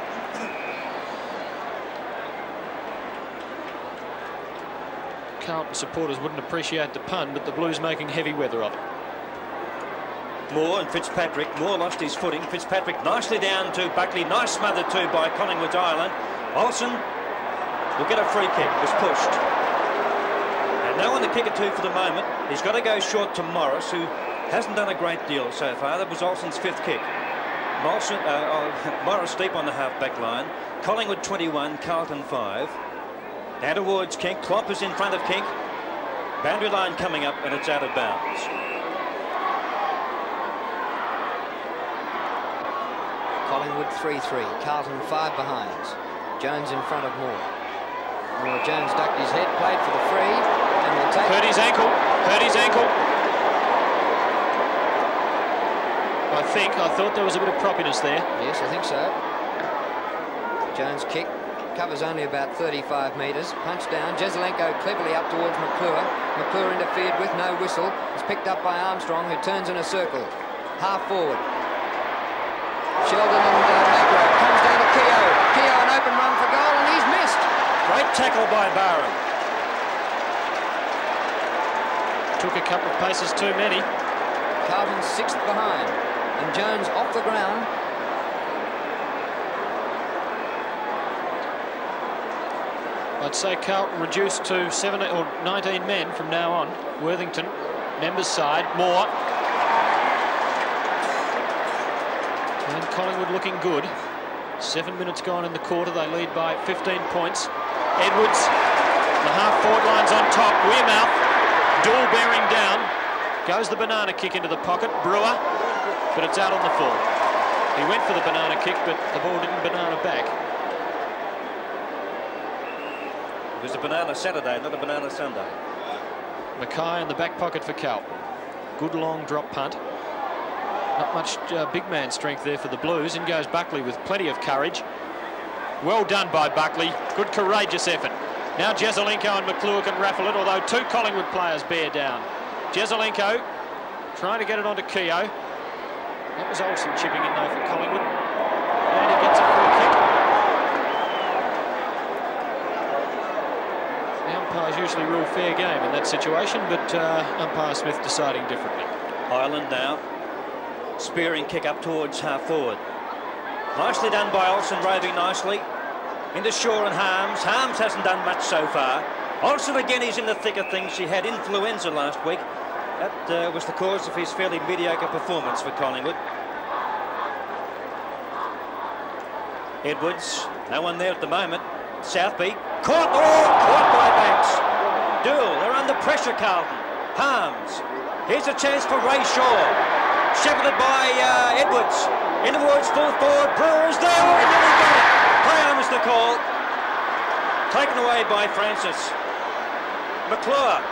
Carlton supporters wouldn't appreciate the pun, but the Blues making heavy weather of it. Moore and Fitzpatrick. Moore lost his footing. Fitzpatrick nicely down to Buckley. Nice smothered too by Collingwood's Ireland. Olsen will get a free kick. Was pushed. And no one to kick it to for the moment. He's got to go short to Morris, who hasn't done a great deal so far. That was Olsen's 5th kick. Morris deep on the half-back line. Collingwood 21, Carlton 5. Down towards Kink. Klomp is in front of Kink. Boundary line coming up, and it's out of bounds. Collingwood 3-3. Carlton 5 behinds. Jones in front of Moore. Moore, Jones ducked his head, played for the free, and will take. Hurt his ankle. Hurt his ankle. I thought there was a bit of proppiness there. Yes, I think so. Jones' kick covers only about 35 metres. Punched down. Jesaulenko cleverly up towards McClure. McClure interfered with, no whistle. It's picked up by Armstrong, who turns in a circle. Half forward. Sheldon and Magro comes down to Keogh. Keogh an open run for goal, and he's missed. Great tackle by Barham. Took a couple of paces too many. Carlton's 6th behind, and Jones off the ground. I'd say Carlton reduced to 7 or 19 men from now on. Worthington, members side, Moore. And Collingwood looking good. 7 minutes gone in the quarter. They lead by 15 points. Edwards, the half-forward line's on top. Wearmouth, Doull bearing down. Goes the banana kick into the pocket. Brewer, but it's out on the full. He went for the banana kick, but the ball didn't banana back. It was a banana Saturday, not a banana Sunday. Mackay in the back pocket for Carlton. Good long drop punt. Not much big man strength there for the Blues. In goes Buckley with plenty of courage. Well done by Buckley. Good courageous effort. Now Jesaulenko and McClure can raffle it, although 2 Collingwood players bear down. Jesaulenko trying to get it onto Keogh. That was Olsen chipping in though for Collingwood. And he gets a free kick. The umpires usually rule fair game in that situation, but umpire Smith deciding differently. Ireland now. Spearing kick up towards half forward. Nicely done by Olsen, roving nicely. Into Shaw and Harms. Harms hasn't done much so far. Olsen again, he's in the thick of things. He had influenza last week. That was the cause of his fairly mediocre performance for Collingwood. Edwards, no one there at the moment. Southby, caught by Banks. Doull, they're under pressure, Carlton. Harms, here's a chance for Ray Shaw. Shepherded by Edwards. In towards full forward. Brewer's there. Oh, he nearly got it. Play on is the call. Taken away by Francis. McClure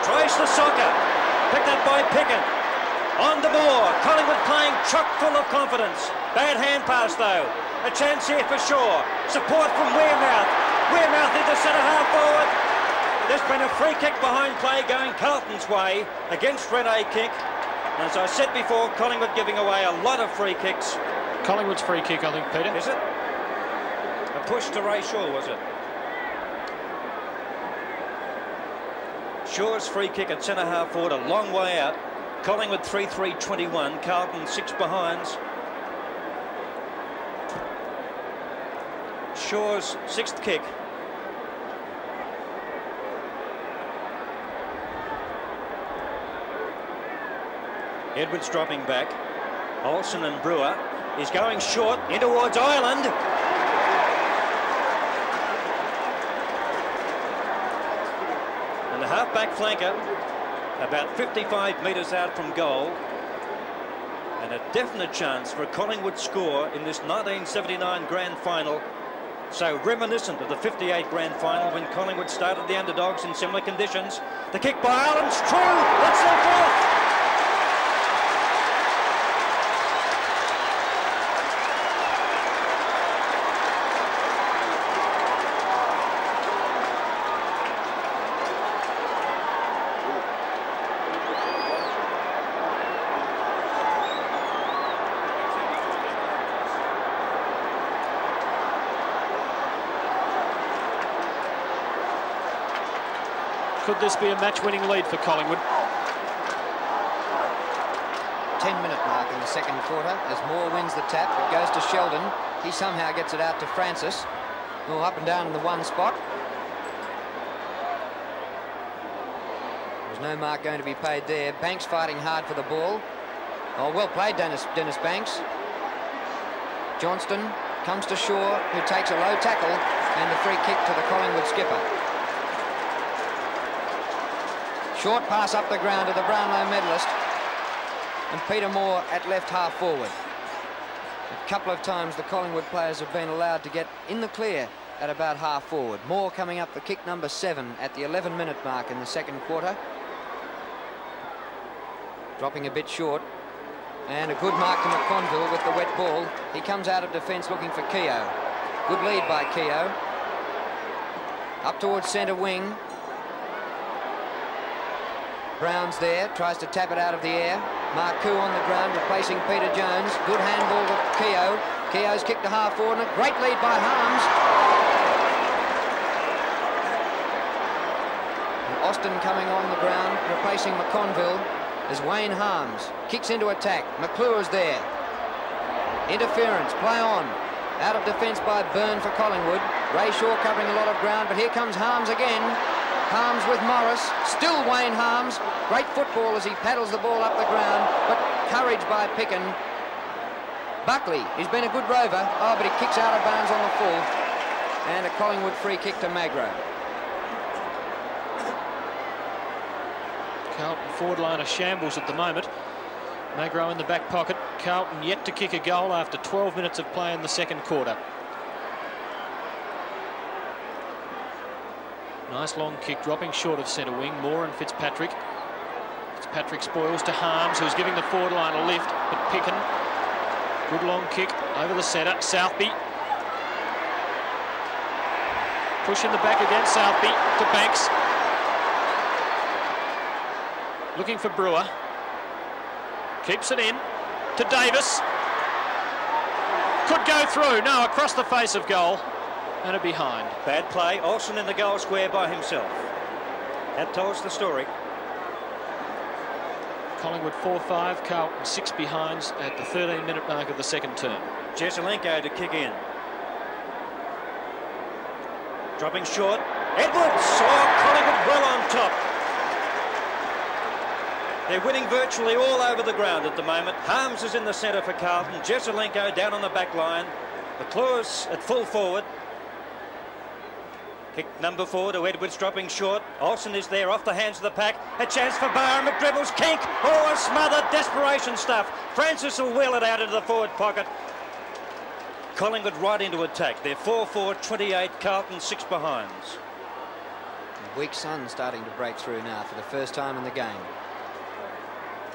tries the soccer. Picked up by Pickett. On the Moore. Collingwood playing chock full of confidence. Bad hand pass though. A chance here for Shaw. Support from Wearmouth. Wearmouth into centre half forward. There's been a free kick behind play going Carlton's way against Rene Kick. As I said before, Collingwood giving away a lot of free kicks. Collingwood's free kick, I think, Peter. Is it? A push to Ray Shaw, was it? Shaw's free kick at centre half forward, a long way out. Collingwood 3-3-21, Carlton 6 behinds. Shaw's 6th kick. Edwards dropping back. Olsen and Brewer is going short in towards Ireland. And the half-back flanker about 55 metres out from goal. And a definite chance for a Collingwood score in this 1979 Grand Final. So reminiscent of the 58 Grand Final when Collingwood started the underdogs in similar conditions. The kick by Ireland's true. That's their fourth. Could this be a match-winning lead for Collingwood? 10-minute mark in the second quarter as Moore wins the tap. It goes to Sheldon. He somehow gets it out to Francis. All up and down in the one spot. There's no mark going to be paid there. Banks fighting hard for the ball. Oh, well played, Dennis Banks. Johnston comes to Shaw, who takes a low tackle, and the free kick to the Collingwood skipper. Short pass up the ground to the Brownlow medalist, and Peter Moore at left half forward. A couple of times the Collingwood players have been allowed to get in the clear at about half forward. Moore coming up the kick number 7 at the 11-minute mark in the second quarter. Dropping a bit short, and a good mark to McConville with the wet ball. He comes out of defence looking for Keogh. Good lead by Keogh. Up towards centre wing. Brown's there, tries to tap it out of the air. Marcoux on the ground, replacing Peter Jones. Good handball to Keogh. Keogh's kicked to half forward, and a great lead by Harms. And Austin coming on the ground, replacing McConville, as Wayne Harms kicks into attack. McClure's there. Interference, play on. Out of defence by Byrne for Collingwood. Ray Shaw covering a lot of ground, but here comes Harms again. Harms with Morris, still Wayne Harms. Great football as he paddles the ball up the ground, but courage by Picken. Buckley, he's been a good rover. Oh, but he kicks out of bounds on the full. And a Collingwood free kick to Magro. Carlton forward line a shambles at the moment. Magro in the back pocket. Carlton yet to kick a goal after 12 minutes of play in the second quarter. Nice long kick, dropping short of centre wing. Moore and Fitzpatrick. Fitzpatrick spoils to Harms, who's giving the forward line a lift, but Picken. Good long kick over the centre. Southby. Push in the back again. Southby to Banks. Looking for Brewer. Keeps it in to Davis. Could go through. No, across the face of goal. And a behind. Bad play. Olsen in the goal square by himself. That tells the story. Collingwood 4-5, Carlton 6 behinds at the 13-minute mark of the second term. Jesselenko to kick in. Dropping short. Edwards. Oh, Collingwood well on top. They're winning virtually all over the ground at the moment. Harms is in the centre for Carlton. Jesselenko down on the back line. McClure's at full forward. Kick number 4 to Edwards, dropping short. Olsen is there off the hands of the pack. A chance for Barr. McDribbles. Kink. Oh, a smothered desperation stuff. Francis will wheel it out into the forward pocket. Collingwood right into attack. They're 4-4, 28. Carlton 6 behinds. Weak sun starting to break through now for the first time in the game.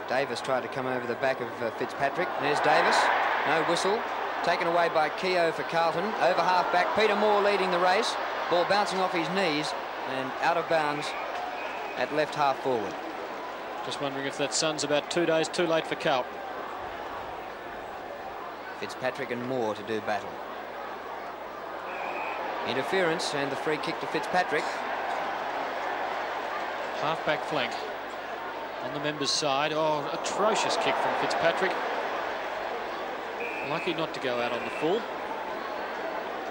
Davis tried to come over the back of Fitzpatrick. There's Davis. No whistle. Taken away by Keogh for Carlton. Over half back. Peter Moore leading the race. Ball bouncing off his knees and out of bounds at left half forward. Just wondering if that sun's about 2 days too late for Carlton. Fitzpatrick and Moore to do battle. Interference and the free kick to Fitzpatrick. Half-back flank on the members' side. Oh, atrocious kick from Fitzpatrick. Lucky not to go out on the full.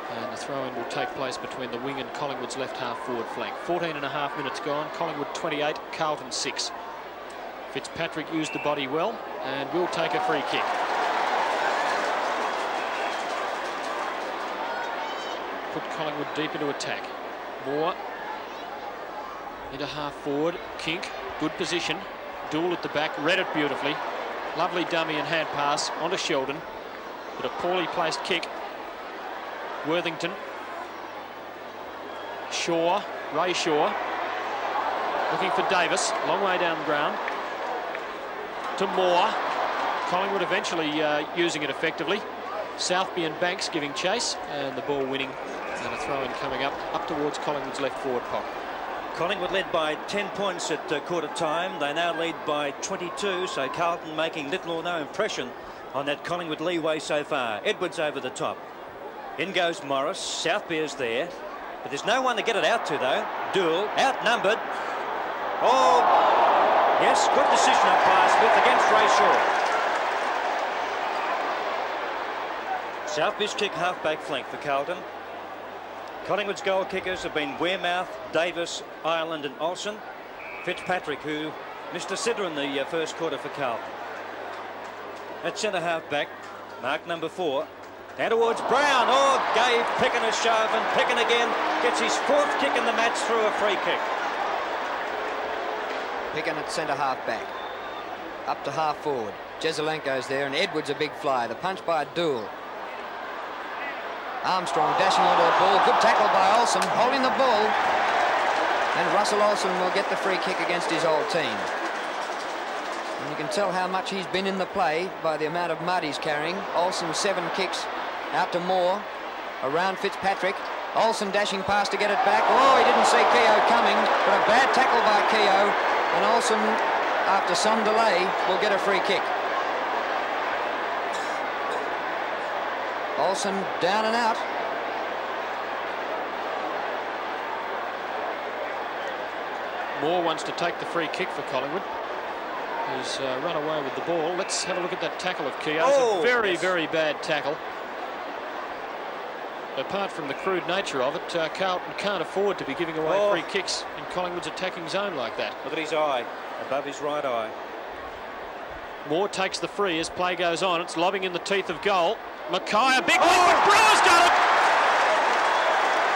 And the throw-in will take place between the wing and Collingwood's left half forward flank. 14.5 minutes gone. Collingwood 28, Carlton 6. Fitzpatrick used the body well and will take a free kick. Put Collingwood deep into attack. Moore into half forward. Kink, good position. Doull at the back, read it beautifully. Lovely dummy and hand pass onto Sheldon, but a poorly placed kick. Worthington. Shaw, Ray Shaw. Looking for Davis, long way down the ground. To Moore. Collingwood eventually using it effectively. Southby and Banks giving chase, and the ball winning, and a throw-in coming up towards Collingwood's left forward pocket. Collingwood led by 10 points at quarter time. They now lead by 22, so Carlton making little or no impression on that Collingwood leeway so far. Edwards over the top. In goes Morris. Southby is there, but there's no one to get it out to, though. Doull outnumbered. Oh, yes, good decision umpire Smith against Ray Shaw. Southby's kick half-back flank for Carlton. Collingwood's goal kickers have been Wearmouth, Davis, Ireland and Olsen. Fitzpatrick, who missed a sitter in the first quarter for Carlton. At centre half-back, mark number 4. Now towards Brown. Oh, gave Picken a shove, and Picken again gets his 4th kick in the match through a free kick. Picken at centre half-back. Up to half forward. Jesselenko's there, and Edwards a big fly. The punch by Doull. Armstrong dashing onto the ball. Good tackle by Olsen, holding the ball. And Russell Olsen will get the free kick against his old team. And you can tell how much he's been in the play by the amount of mud he's carrying. Olsen 7 kicks out to Moore. around Fitzpatrick. Olsen dashing past to get it back. Oh, he didn't see Keogh coming, but a bad tackle by Keogh. And Olsen, after some delay, will get a free kick. Olsen down and out. Moore wants to take the free kick for Collingwood. He's run away with the ball. Let's have a look at that tackle of Keogh's. Oh, a very, yes. very bad tackle. Apart from the crude nature of it, Carlton can't afford to be giving away free kicks in Collingwood's attacking zone like that. Look at his eye, above his right eye. Moore takes the free as play goes on. It's lobbing in the teeth of goal. Mackay, a big one, but Brewer's got it!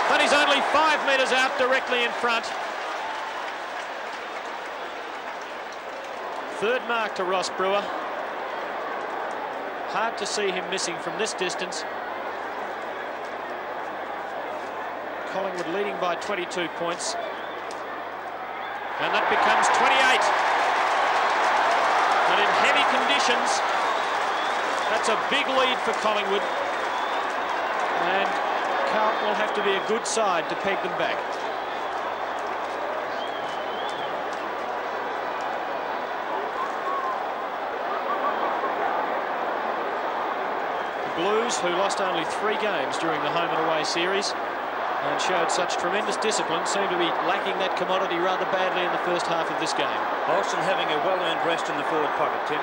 But he's only 5 metres out, directly in front. Third mark to Ross Brewer. Hard to see him missing from this distance. Collingwood leading by 22 points. And that becomes 28. And in heavy conditions, that's a big lead for Collingwood. And Carlton will have to be a good side to peg them back. Blues, who lost only 3 games during the home and away series and showed such tremendous discipline, seem to be lacking that commodity rather badly in the first half of this game. Olsen having a well-earned rest in the forward pocket, Tim.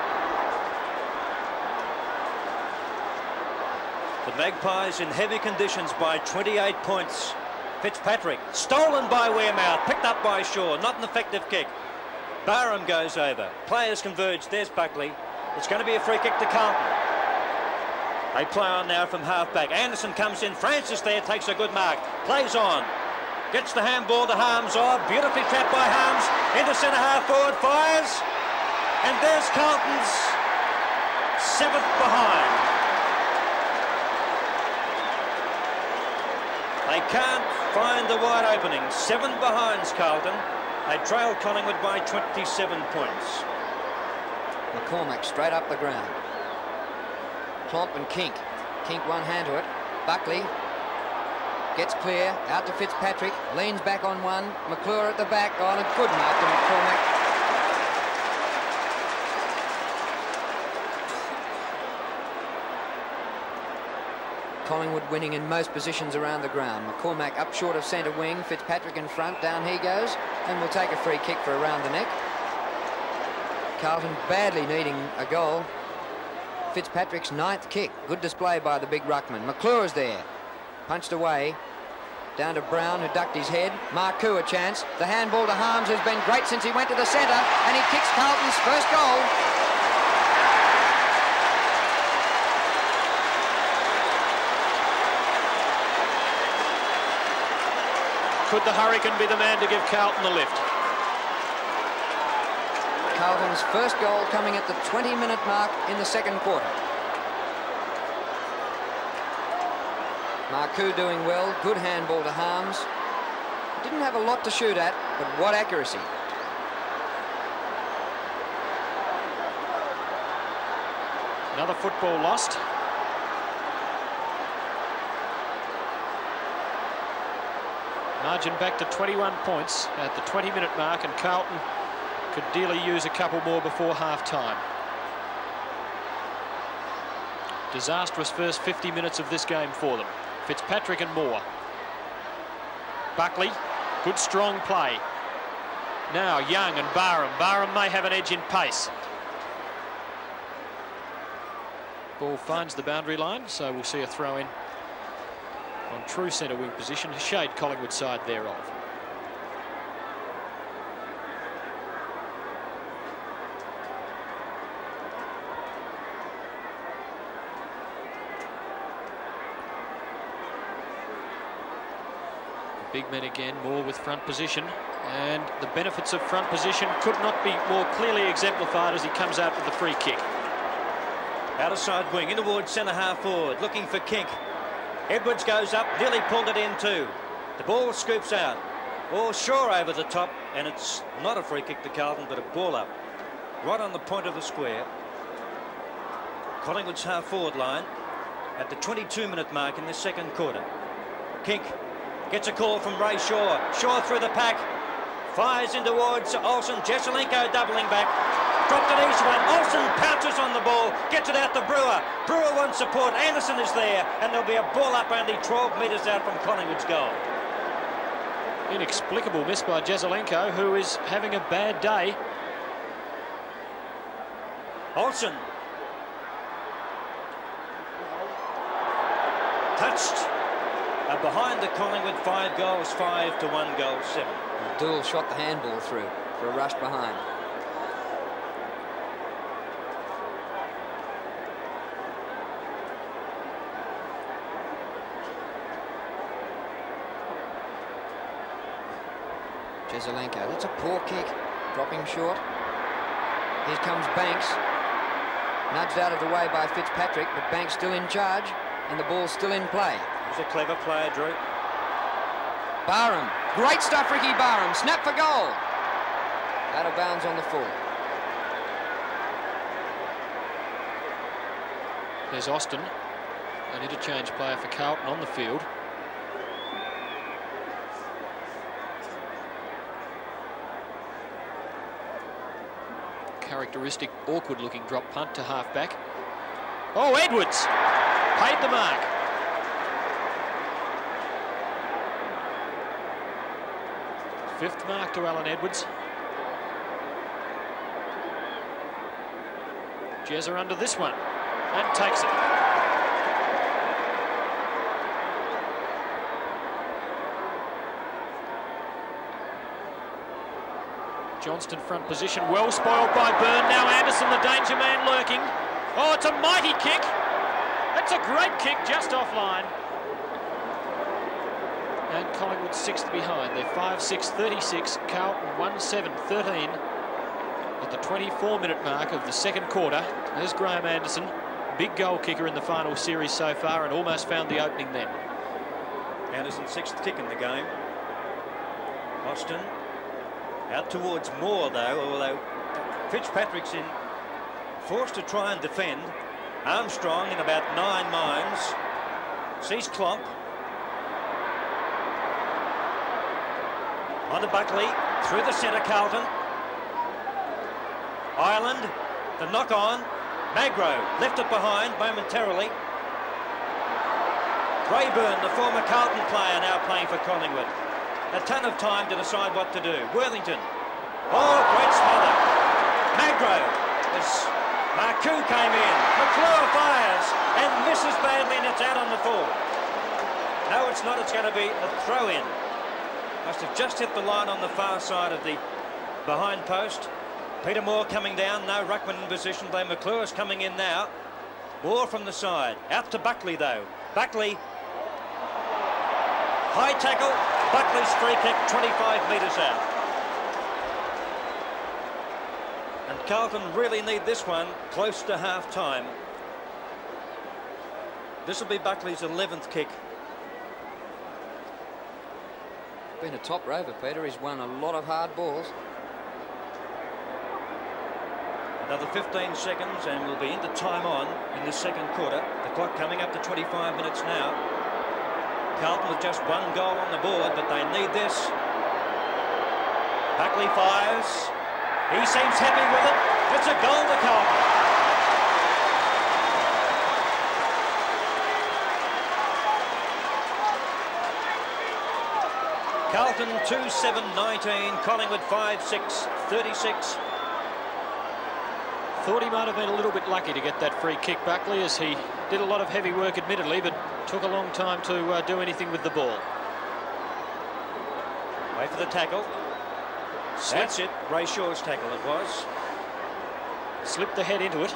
The Magpies in heavy conditions by 28 points. Fitzpatrick, stolen by Wearmouth, picked up by Shaw, not an effective kick. Barham goes over, players converge, there's Buckley. It's going to be a free kick to Carlton. They play on now from half-back. Anderson comes in. Francis there takes a good mark. Plays on. Gets the handball to Harms. Oh, beautifully trapped by Harms. Into centre-half forward. Fires. And there's Carlton's 7th behind. They can't find the wide opening. 7 behinds Carlton. They trail Collingwood by 27 points. McCormack straight up the ground. Plomp and Kink. Kink one hand to it. Buckley gets clear. Out to Fitzpatrick. Leans back on one. McClure at the back. Oh, and a good mark to McCormack. Collingwood winning in most positions around the ground. McCormack up short of centre wing. Fitzpatrick in front. Down he goes. And will take a free kick for around the neck. Carlton badly needing a goal. Fitzpatrick's 9th kick. Good display by the big ruckman. McClure's there. Punched away. Down to Brown, who ducked his head. Marcoux a chance. The handball to Harms, who's been great since he went to the centre. And he kicks Carlton's first goal. Could the Hurricane be the man to give Carlton the lift? Carlton's first goal coming at the 20-minute mark in the second quarter. Marcoux doing well. Good handball to Harms. Didn't have a lot to shoot at, but what accuracy. Another football lost. Margin back to 21 points at the 20-minute mark, and Carlton could dearly use a couple more before half-time. Disastrous first 50 minutes of this game for them. Fitzpatrick and Moore. Buckley, good strong play. Now Young and Barham. Barham may have an edge in pace. Ball finds the boundary line, so we'll see a throw-in on true centre wing position. Shade Collingwood side thereof. Big men again, Moore with front position, and the benefits of front position could not be more clearly exemplified as he comes out with the free kick. Out of side wing, in towards centre half forward, looking for Kink. Edwards goes up, nearly pulled it in too. The ball scoops out. Ball Shaw over the top, and it's not a free kick to Carlton, but a ball up. Right on the point of the square. Collingwood's half forward line. at the 22-minute mark in the second quarter. Kink gets a call from Ray Shaw. Shaw through the pack. Fires in towards Olsen. Jesselenko doubling back. Dropped an easy one. Olsen pounces on the ball. Gets it out to Brewer. Brewer wants support. Anderson is there. And there'll be a ball up only 12 metres out from Collingwood's goal. Inexplicable miss by Jesselenko, who is having a bad day. Olsen. Touched. Behind the Collingwood, 5 goals, 5 to 1 goal, 7. Dool shot the handball through for a rush behind. Jesselenko, that's a poor kick, dropping short. Here comes Banks, nudged out of the way by Fitzpatrick, but Banks still in charge, and the ball's still in play. He's a clever player, Drew. Barham, great stuff, Ricky Barham, snap for goal. Out of bounds on the full. There's Austin, an interchange player for Carlton on the field. Characteristic, awkward-looking drop punt to half-back. Oh, Edwards paid the mark. Fifth mark to Alan Edwards. Jezza under this one and takes it. Johnston front position, well spoiled by Byrne. Now Anderson, the danger man, lurking. Oh, it's a mighty kick. That's a great kick, just offline. And Collingwood 6th behind. They're 5-6-36. Carlton 1-7-13 at the 24-minute mark of the second quarter. There's Graham Anderson, big goal kicker in the final series so far, and almost found the opening then. Anderson's 6th kick in the game. Austin out towards Moore, though, although Fitzpatrick's forced to try and defend. Armstrong in about 9 minds. Sees Klomp. On to Buckley, through the centre, Carlton. Ireland, the knock-on. Magro left it behind momentarily. Rayburn, the former Carlton player, now playing for Collingwood. A ton of time to decide what to do. Worthington. Oh, great smother. Magro. As Marcoux came in. McClure fires and misses badly, and it's out on the full. No, it's not. It's going to be a throw-in. Must have just hit the line on the far side of the behind post. Peter Moore coming down. No ruckman in position. Though McClure is coming in now. Moore from the side. Out to Buckley, though. Buckley. High tackle. Buckley's free kick, 25 metres out. And Carlton really need this one close to half-time. This will be Buckley's 11th kick. Been a top rover, Peter. He's won a lot of hard balls. Another 15 seconds and we'll be into time on in the second quarter. The clock coming up to 25 minutes now. Carlton with just 1 goal on the board, but they need this. Buckley fires. He seems happy with it. It's a goal to Carlton. Carlton 2-7-19, Collingwood 5-6-36. Thought he might have been a little bit lucky to get that free kick, Buckley, as he did a lot of heavy work admittedly, but took a long time to do anything with the ball. Wait for the tackle. That's it. Ray Shaw's tackle it was. Slipped the head into it.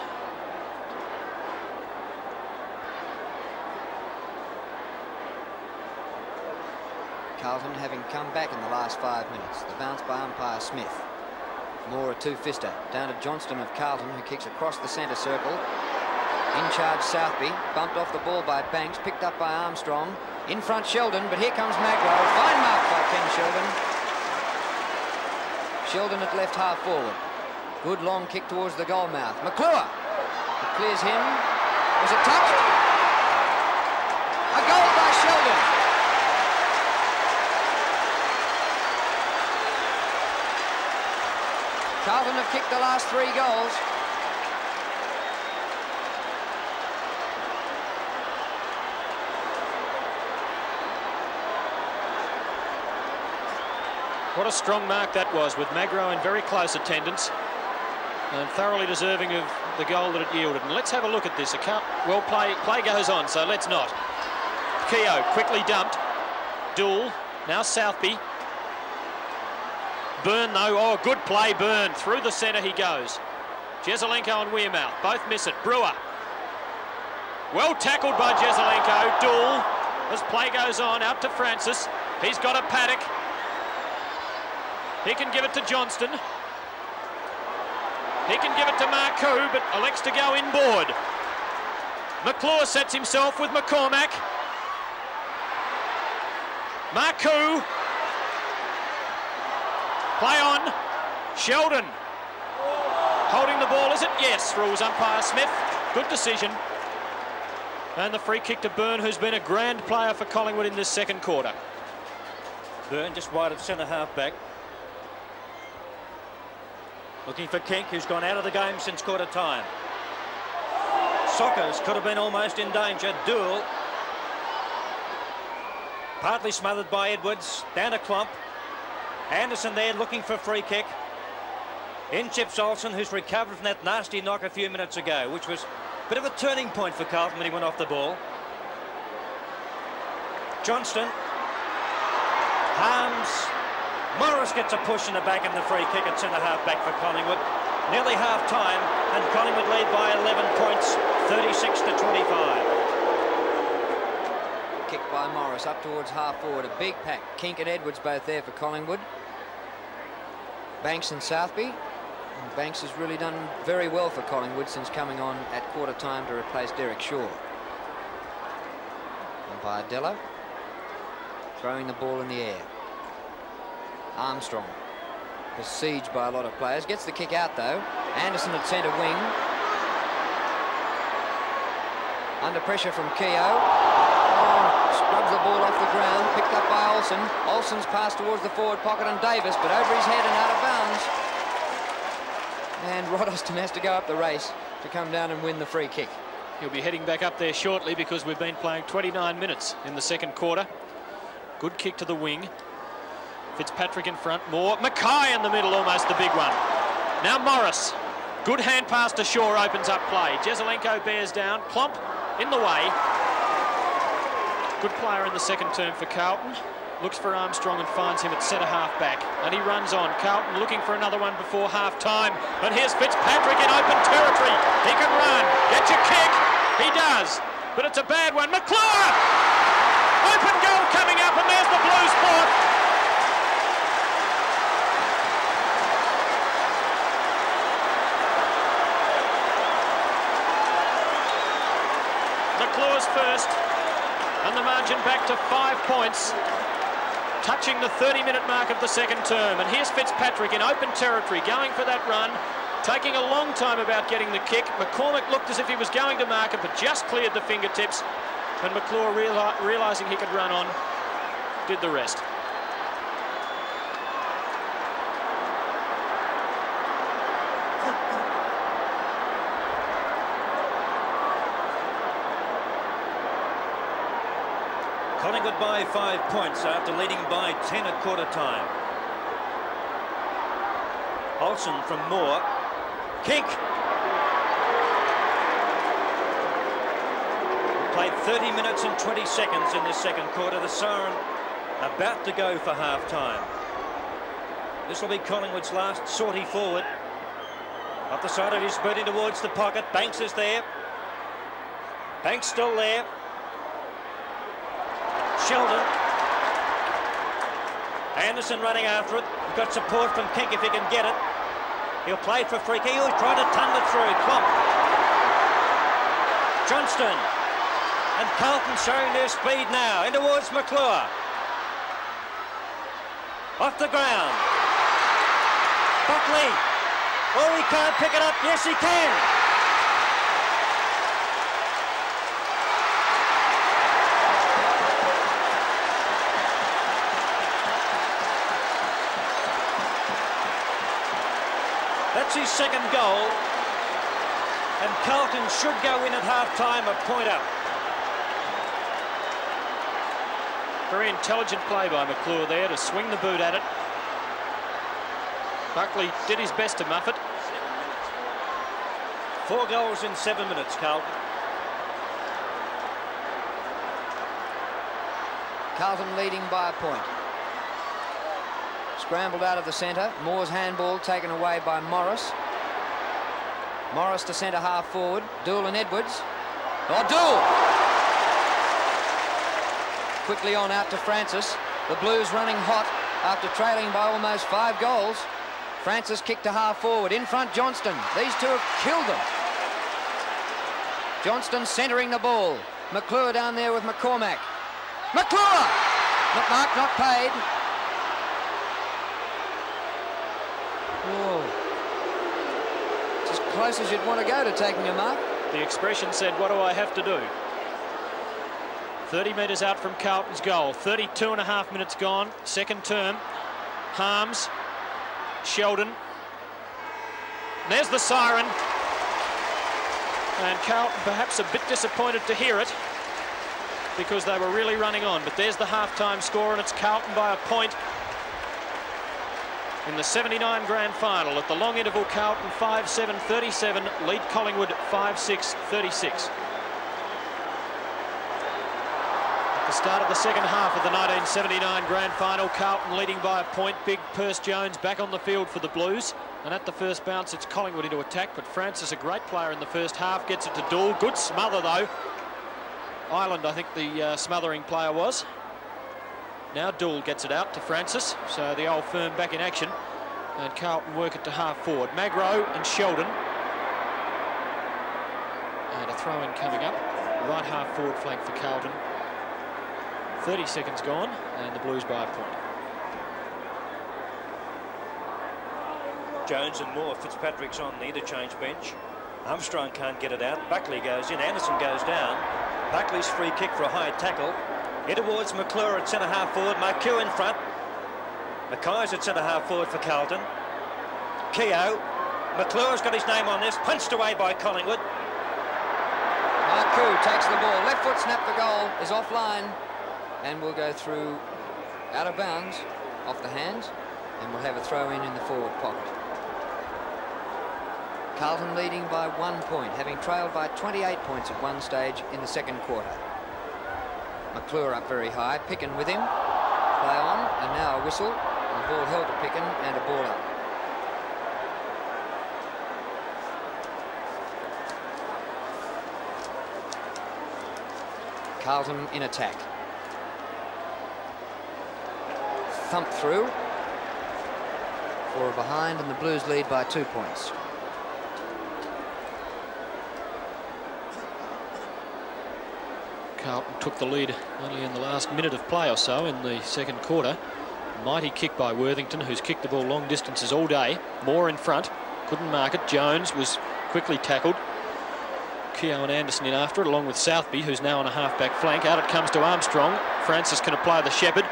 Carlton having come back in the last 5 minutes. The bounce by umpire Smith. Moore a two-fister. Down to Johnston of Carlton, who kicks across the centre circle. In charge Southby. Bumped off the ball by Banks. Picked up by Armstrong. In front Sheldon, but here comes Magro. Fine mark by Ken Sheldon. Sheldon at left half forward. Good long kick towards the goal mouth. McClure. It clears him. Was it touched? Carlton have kicked the last 3 goals. What a strong mark that was, with Magro in very close attendance and thoroughly deserving of the goal that it yielded. And let's have a look at this. Well, play goes on, so let's not. Keogh quickly dumped. Doull, now Southby. Byrne, though, oh, good play, Byrne. Through the centre he goes. Jesaulenko and Wearmouth both miss it. Brewer. Well tackled by Jesaulenko. Doull, as play goes on, out to Francis. He's got a Paddock. He can give it to Johnston. He can give it to Marcoux, but elects to go inboard. McClure sets himself with McCormack. Marcoux. Play on. Sheldon. Holding the ball, is it? Yes, rules umpire Smith. Good decision. And the free kick to Byrne, who's been a grand player for Collingwood in this second quarter. Byrne just wide of centre half back. Looking for Kink, who's gone out of the game since quarter time. Sockers could have been almost in danger. Doull. Partly smothered by Edwards. Down to Klomp. Anderson there looking for a free kick. In chips Olsen, who's recovered from that nasty knock a few minutes ago, which was a bit of a turning point for Carlton when he went off the ball. Johnston. Harms. Morris gets a push in the back in the free kick at centre half back for Collingwood. Nearly half time, and Collingwood lead by 11 points, 36 to 25. Kick by Morris up towards half forward. A big pack. Kink and Edwards both there for Collingwood. Banks and Southby. And Banks has really done very well for Collingwood since coming on at quarter time to replace Derek Shaw. Umpire Dello throwing the ball in the air. Armstrong, besieged by a lot of players, gets the kick out though. Anderson at centre wing. Under pressure from Keogh. Oh, scrubs the ball off the ground, picked up by Olsen. Olsen's pass towards the forward pocket and Davis, but over his head and out of bounds. And Roddeston has to go up the race to come down and win the free kick. He'll be heading back up there shortly because we've been playing 29 minutes in the second quarter. Good kick to the wing. Fitzpatrick in front, Moore. Mackay in the middle, almost the big one. Now Morris. Good hand pass to Shaw, opens up play. Jesaulenko bears down. Klomp in the way. Good player in the second term for Carlton. Looks for Armstrong and finds him at centre half back. And he runs on. Carlton looking for another one before half time. And here's Fitzpatrick in open territory. He can run. Get your kick. He does. But it's a bad one. McClure! Open goal coming up, and there's the Blues fourth. McClure's first, and the margin back to 5 points, touching the 30-minute mark of the second term. And here's Fitzpatrick in open territory, going for that run, taking a long time about getting the kick. McCormack looked as if he was going to mark it, but just cleared the fingertips. And McClure, realising he could run on, did the rest. Collingwood by 5 points after leading by 10 at quarter time. Olsen from Moore. Kink. Played 30 minutes and 20 seconds in the second quarter. The siren about to go for half time. This will be Collingwood's last sortie forward. Up the side of his booting towards the pocket. Banks is there. Banks still there. Sheldon. Anderson running after it. He's got support from Kink if he can get it. He'll play for free kick. He'll try to tunnel it through. Klomp. Johnston. And Carlton showing their speed now. In towards McClure. Off the ground. Buckley. Oh, he can't pick it up. Yes, he can. That's his second goal. And Carlton should go in at half-time a point up. Very intelligent play by McClure there to swing the boot at it. Buckley did his best to muff it. 4 goals in 7 minutes, Carlton. Carlton leading by a point. Scrambled out of the centre. Moore's handball taken away by Morris. Morris to centre half forward. Dool and Edwards. Oh, Dool! Quickly on out to Francis. The Blues running hot after trailing by almost 5 goals. Francis kicked to half forward. In front, Johnston. These two have killed them. Johnston centering the ball. McClure down there with McCormack. McClure! Not marked, not paid. Oh. It's as close as you'd want to go to taking a mark. The expression said, what do I have to do? 30 metres out from Carlton's goal. 32 and a half minutes gone. Second term. Harms. Sheldon. There's the siren. And Carlton perhaps a bit disappointed to hear it because they were really running on. But there's the half-time score, and it's Carlton by a point in the 79 Grand Final. At the long interval, Carlton 5-7-37, lead Collingwood 5-6-36. At the start of the second half of the 1979 Grand Final, Carlton leading by a point. Big Perce Jones back on the field for the Blues. And at the first bounce, it's Collingwood into attack, but Francis, a great player in the first half, gets it to Dool. Good smother, though. Ireland, I think the smothering player was. Now Dool gets it out to Francis, so the old firm back in action. And Carlton work it to half forward. Magro and Sheldon. And a throw-in coming up. Right half forward flank for Carlton. 30 seconds gone, and the Blues by a point. Jones and Moore. Fitzpatrick's on the interchange bench. Armstrong can't get it out. Buckley goes in. Anderson goes down. Buckley's free kick for a high tackle. In towards McClure at centre half forward. Marcoux in front. Mackay's at centre half forward for Carlton. Keogh. McClure's got his name on this. Punched away by Collingwood. Marcoux takes the ball. Left foot snap for goal is offline and will go through out of bounds off the hands, and we'll have a throw in the forward pocket. Carlton leading by 1 point, having trailed by 28 points at one stage in the second quarter. McClure up very high, Picken with him. Play on, and now a whistle. The ball held to Picken and a ball up. Carlton in attack. Thump through. 4 behind, and the Blues lead by 2 points. Carlton took the lead only in the last minute of play or so in the second quarter. Mighty kick by Worthington, who's kicked the ball long distances all day. Moore in front, couldn't mark it. Jones was quickly tackled. Keogh and Anderson in after it, along with Southby, who's now on a half-back flank. Out it comes to Armstrong. Francis can apply the shepherd.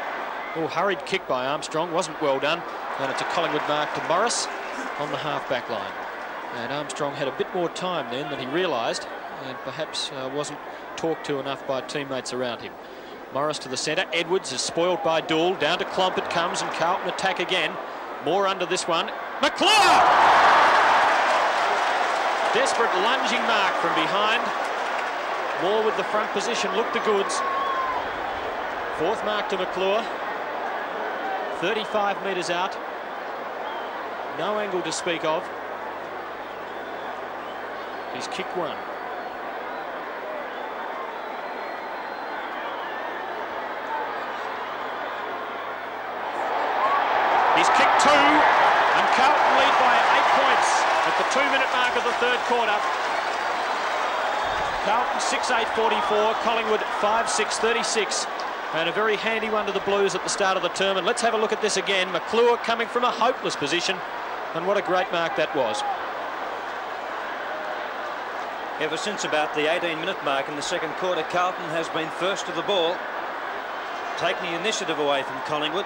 Oh, hurried kick by Armstrong, wasn't well done. And it's a Collingwood mark to Morris on the half-back line. And Armstrong had a bit more time then than he realised, and perhaps wasn't talked to enough by teammates around him. Morris to the centre. Edwards is spoiled by Dool. Down to Klomp it comes, and Carlton attack again. Moore under this one. McClure! Desperate lunging mark from behind. Moore with the front position. Look the goods. Fourth mark to McClure. 35 metres out. No angle to speak of. He's kicked one. He's kicked 2, and Carlton lead by 8 points at the 2-minute mark of the third quarter. Carlton 6-8-44, Collingwood 5-6-36, and a very handy one to the Blues at the start of the term. And let's have a look at this again. McClure coming from a hopeless position, and what a great mark that was. Ever since about the 18-minute mark in the second quarter, Carlton has been first to the ball, taking the initiative away from Collingwood.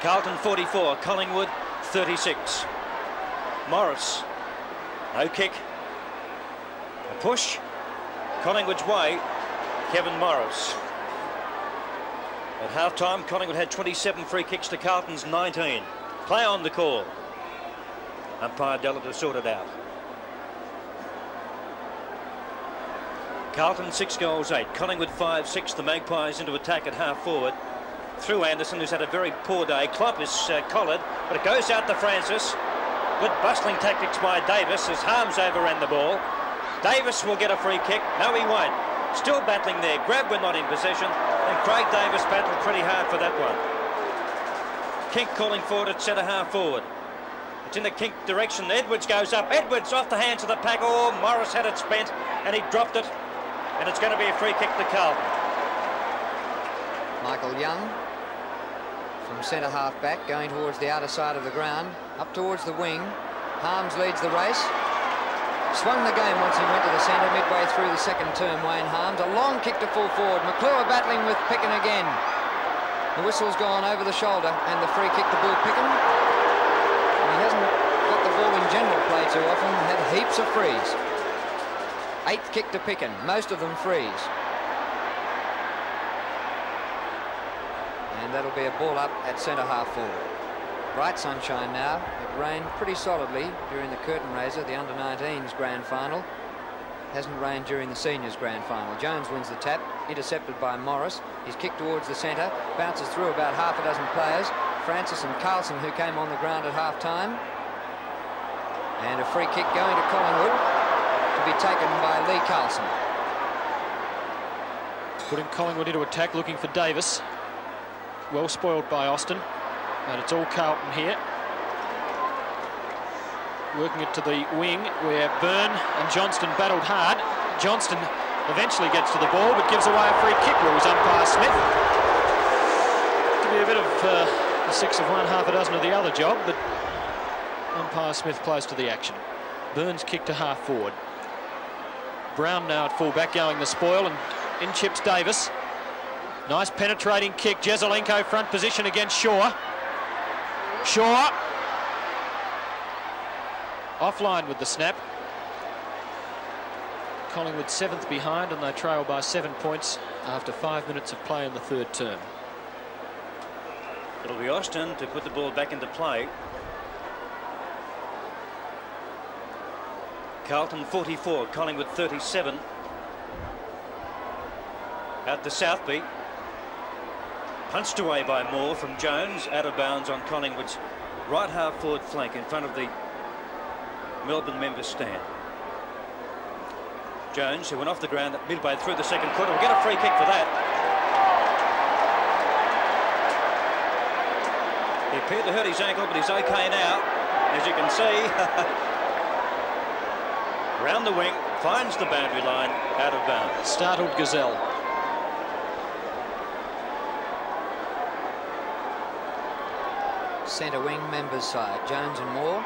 Carlton 44, Collingwood 36. Morris, no kick. A push, Collingwood's way, Kevin Morris. At half-time, Collingwood had 27 free kicks to Carlton's 19. Play on the call. Umpire Della to sort it out. Carlton 6 goals 8. Collingwood 5-6. The Magpies into attack at half forward. Through Anderson, who's had a very poor day. Klopp is collared, but it goes out to Francis. Good bustling tactics by Davis as Harms overran the ball. Davis will get a free kick. No, he won't. Still battling there. Grab when not in possession. And Craig Davis battled pretty hard for that one. Kink calling forward at centre half forward. It's in the Kink direction. Edwards goes up. Edwards off the hands of the pack. Oh, Morris had it spent and he dropped it. And it's going to be a free kick to Carlton. Michael Young from centre half back going towards the outer side of the ground. Up towards the wing. Harms leads the race. Swung the game once he went to the centre midway through the second term, Wayne Harms. A long kick to full forward. McClure battling with Picken again. The whistle's gone over the shoulder and the free kick to Bill Picken. He hasn't got the ball in general play too often. Had heaps of frees. 8th kick to Picken, most of them frees. And that'll be a ball up at centre half forward. Bright sunshine now. It rained pretty solidly during the curtain raiser, the under-19s grand final. Hasn't rained during the seniors grand final. Jones wins the tap, intercepted by Morris. He's kicked towards the centre, bounces through about half a dozen players. Francis and Carlson, who came on the ground at half-time. And a free kick going to Collingwood to be taken by Lee Carlson. Putting Collingwood into attack, looking for Davis. Well spoiled by Austin. And it's all Carlton here. Working it to the wing where Byrne and Johnston battled hard. Johnston eventually gets to the ball but gives away a free kick, rules umpire Smith. To be a bit of a 6 of one, half a dozen of the other job, but umpire Smith close to the action. Burns kick to half forward. Brown now at full back going the spoil, and in chips Davis. Nice penetrating kick. Jezelenko front position against Shaw. Shaw offline with the snap. Collingwood 7th behind, and they trail by 7 points after 5 minutes of play in the third term. It'll be Austin to put the ball back into play. Carlton 44, Collingwood 37. Out to Southby. Punched away by Moore from Jones, out of bounds on Collingwood's right half forward flank in front of the Melbourne members stand. Jones, who went off the ground at midway through the second quarter, will get a free kick for that. He appeared to hurt his ankle, but he's okay now, as you can see. Round the wing, finds the boundary line, out of bounds. Startled Gazelle. Centre wing members side, Jones and Moore.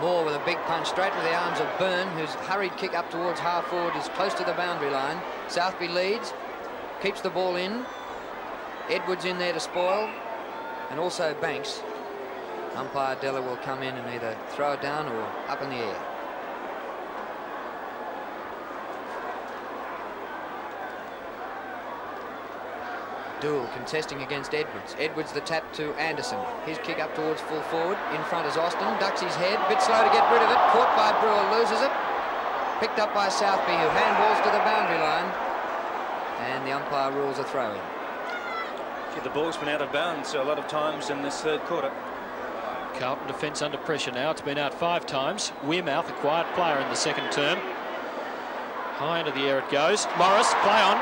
Moore with a big punch straight to the arms of Byrne, whose hurried kick up towards half forward is close to the boundary line. Southby leads, keeps the ball in. Edwards in there to spoil, and also Banks. Umpire Della will come in and either throw it down or up in the air. Dool contesting against Edwards. Edwards the tap to Anderson. His kick up towards full forward. In front is Austin. Ducks his head. Bit slow to get rid of it. Caught by Brewer. Loses it. Picked up by Southby, who handballs to the boundary line. And the umpire rules a throw-in. The ball's been out of bounds a lot of times in this third quarter. Carlton defence under pressure now. It's been out 5 times. Wearmouth, a quiet player in the second term. High into the air it goes. Morris, play on.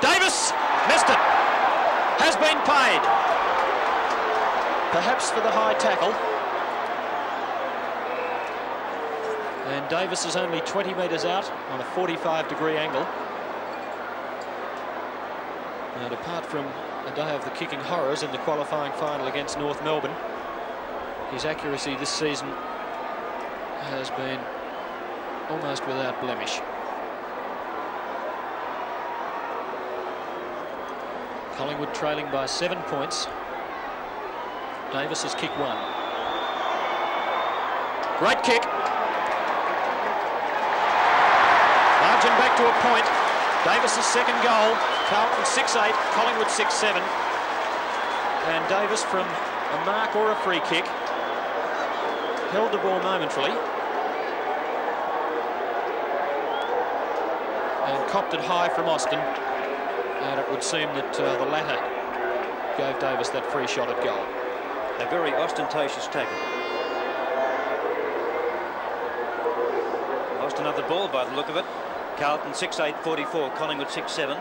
Davis! Missed it! Has been paid. Perhaps for the high tackle. And Davis is only 20 metres out on a 45-degree angle. And apart from a day of the kicking horrors in the qualifying final against North Melbourne, his accuracy this season has been almost without blemish. Collingwood trailing by 7 points. Davis has kicked one. Great kick. Margin back to a point. Davis's second goal. Carlton 6-8, Collingwood 6-7. And Davis, from a mark or a free kick, held the ball momentarily and copped it high from Austin. And it would seem that the latter gave Davis that free shot at goal. A very ostentatious tackle. Lost another ball by the look of it. Carlton 6-8-44, Collingwood 6-7.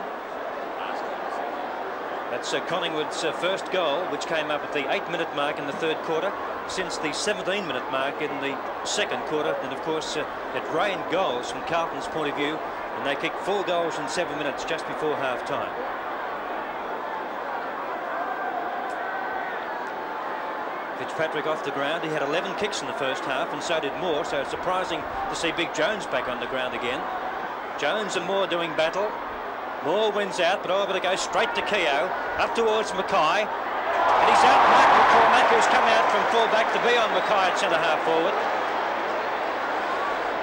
That's Collingwood's first goal, which came up at the 8-minute mark in the third quarter, since the 17-minute mark in the second quarter. And of course, it rained goals from Carlton's point of view, and they kicked 4 goals in 7 minutes just before half-time. Fitzpatrick off the ground. He had 11 kicks in the first half, and so did Moore, so it's surprising to see Big Jones back on the ground again. Jones and Moore doing battle. Moore wins out, but over to go straight to Keogh, up towards Mackay, and he's out Mark McCormack, who's come out from full-back to be on Mackay at centre-half forward.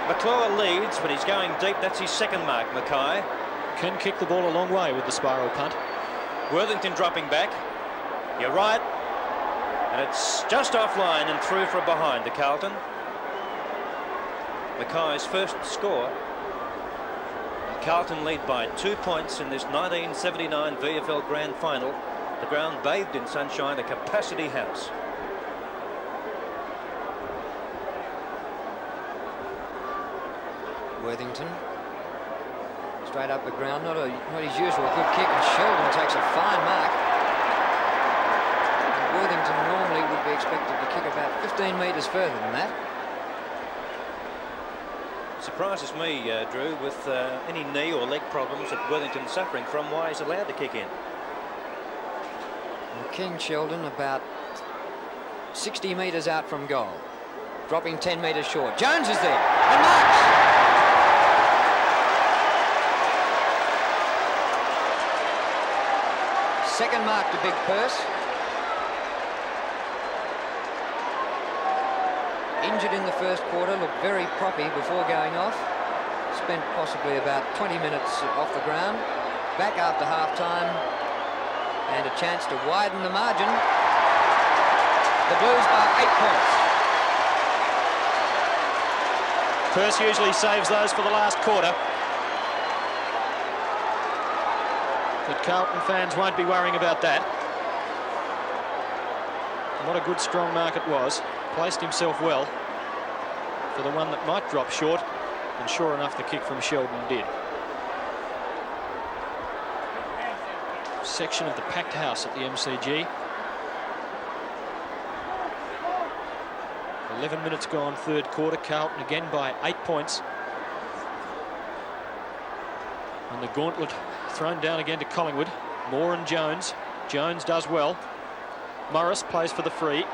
McClure leads, but he's going deep. That's his second mark, Mackay. Can kick the ball a long way with the spiral punt. Worthington dropping back. You're right. And it's just offline and through for a behind to Carlton. Mackay's first score. Carlton lead by 2 points in this 1979 VFL Grand Final. The ground bathed in sunshine, a capacity house. Worthington straight up the ground, not his usual good kick, and Sheldon takes a fine mark. Worthington normally would be expected to kick about 15 metres further than that. Surprises me, Drew, with any knee or leg problems that Worthington's suffering from, why he's allowed to kick in. And King Sheldon about 60 metres out from goal, dropping 10 metres short. Jones is there and marks. Second mark to Big Purse. Injured in the first quarter, looked very proppy before going off. Spent possibly about 20 minutes off the ground. Back after half-time, and a chance to widen the margin. The Blues by 8 points. Purse usually saves those for the last quarter, but Carlton fans won't be worrying about that. What a good strong mark it was. Placed himself well for the one that might drop short, and sure enough, the kick from Sheldon did. Section of the packed house at the MCG. 11 minutes gone, third quarter. Carlton again by 8 points. And the gauntlet thrown down again to Collingwood. Moore and Jones. Jones does well. Morris plays for the free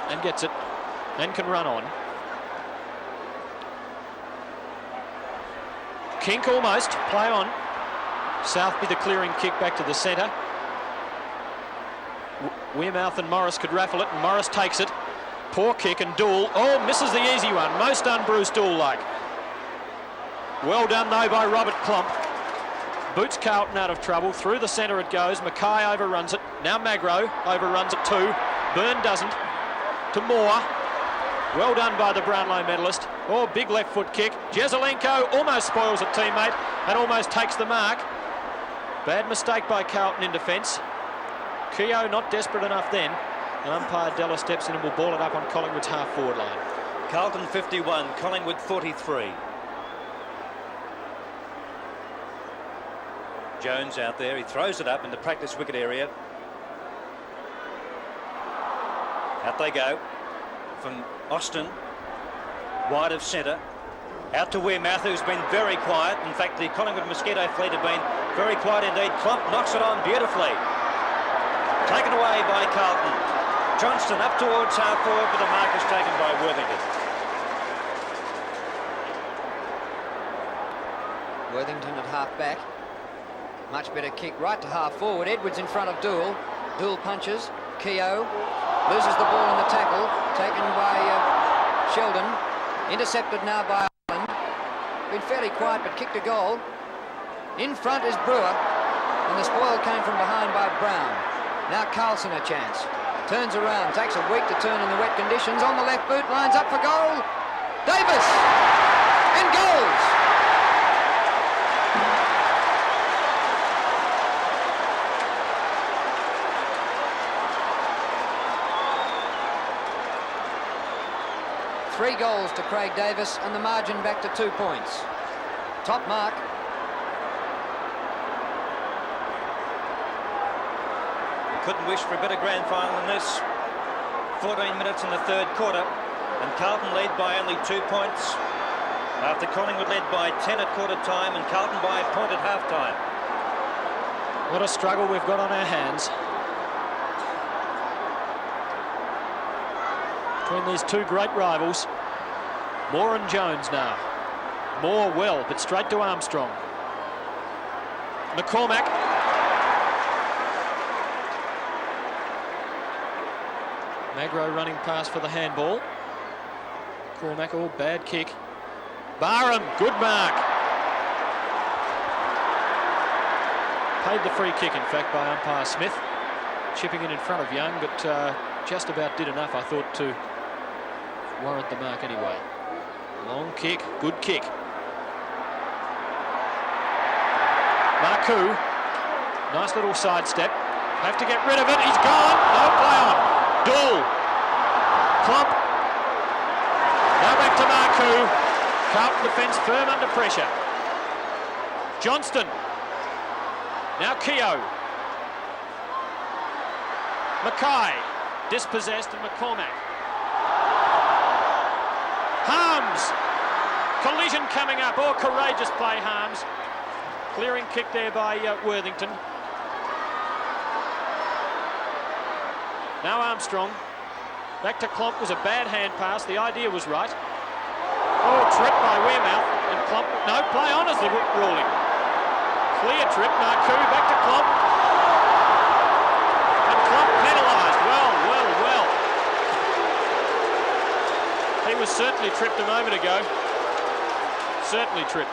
and gets it and can run on. Kink almost, play on. Southby the clearing kick back to the centre. Wearmouth and Morris could raffle it, and Morris takes it. Poor kick, and Doull, misses the easy one. Most un-Bruce Doull-like. Well done though by Robert Klomp. Boots Carlton out of trouble. Through the centre it goes. Mackay overruns it. Now Magro overruns it too. Byrne doesn't. To Moore. Well done by the Brownlow medalist. Big left foot kick. Jezelenko almost spoils a teammate and almost takes the mark. Bad mistake by Carlton in defence. Keogh not desperate enough then. And umpire Della steps in and will ball it up on Collingwood's half-forward line. Carlton 51, Collingwood 43. Jones out there. He throws it up in the practice wicket area. Out they go. From Austin, wide of centre, out to Wearmouth, who's been very quiet. In fact, the Collingwood Mosquito fleet have been very quiet indeed. Klomp knocks it on beautifully. Taken away by Carlton. Johnston up towards half forward, but the mark is taken by Worthington. Worthington at half back. Much better kick right to half forward. Edwards in front of Doull. Doull punches. Keogh loses the ball in the tackle, taken by Sheldon, intercepted now by Ireland. Been fairly quiet, but kicked a goal. In front is Brewer, and the spoil came from behind by Brown. Now Carlton a chance. Turns around, takes a week to turn in the wet conditions. On the left boot, lines up for goal. Davis! And goals! Three goals to Craig Davis, and the margin back to 2 points. Top mark. Couldn't wish for a better grand final than this. 14 minutes in the third quarter, and Carlton led by only 2 points after Collingwood led by 10 at quarter time and Carlton by a point at half time. What a struggle we've got on our hands between these two great rivals. Moore and Jones now. Moore well, but straight to Armstrong. McCormack. Magro running past for the handball. McCormack, oh, bad kick. Barham, good mark. Paid the free kick, in fact, by umpire Smith. Chipping it in front of Young, but just about did enough, I thought, to warrant the mark anyway. Long kick, good kick. Marcoux, nice little sidestep. Have to get rid of it, he's gone. No play on. Duel. Klomp. Now back to Marcoux. Carlton defence firm under pressure. Johnston. Now Keogh. Mackay. Dispossessed, and McCormack. Harms. Collision coming up. Oh, courageous play, Harms. Clearing kick there by Worthington. Now Armstrong. Back to Klomp. Was a bad hand pass. The idea was right. Oh, trip by Wearmouth. And Klomp. No, play on as the ruling. Clear trip. Marcoux back to Klomp. And Klomp penalised. Well. He was certainly tripped a moment ago. Certainly tripped.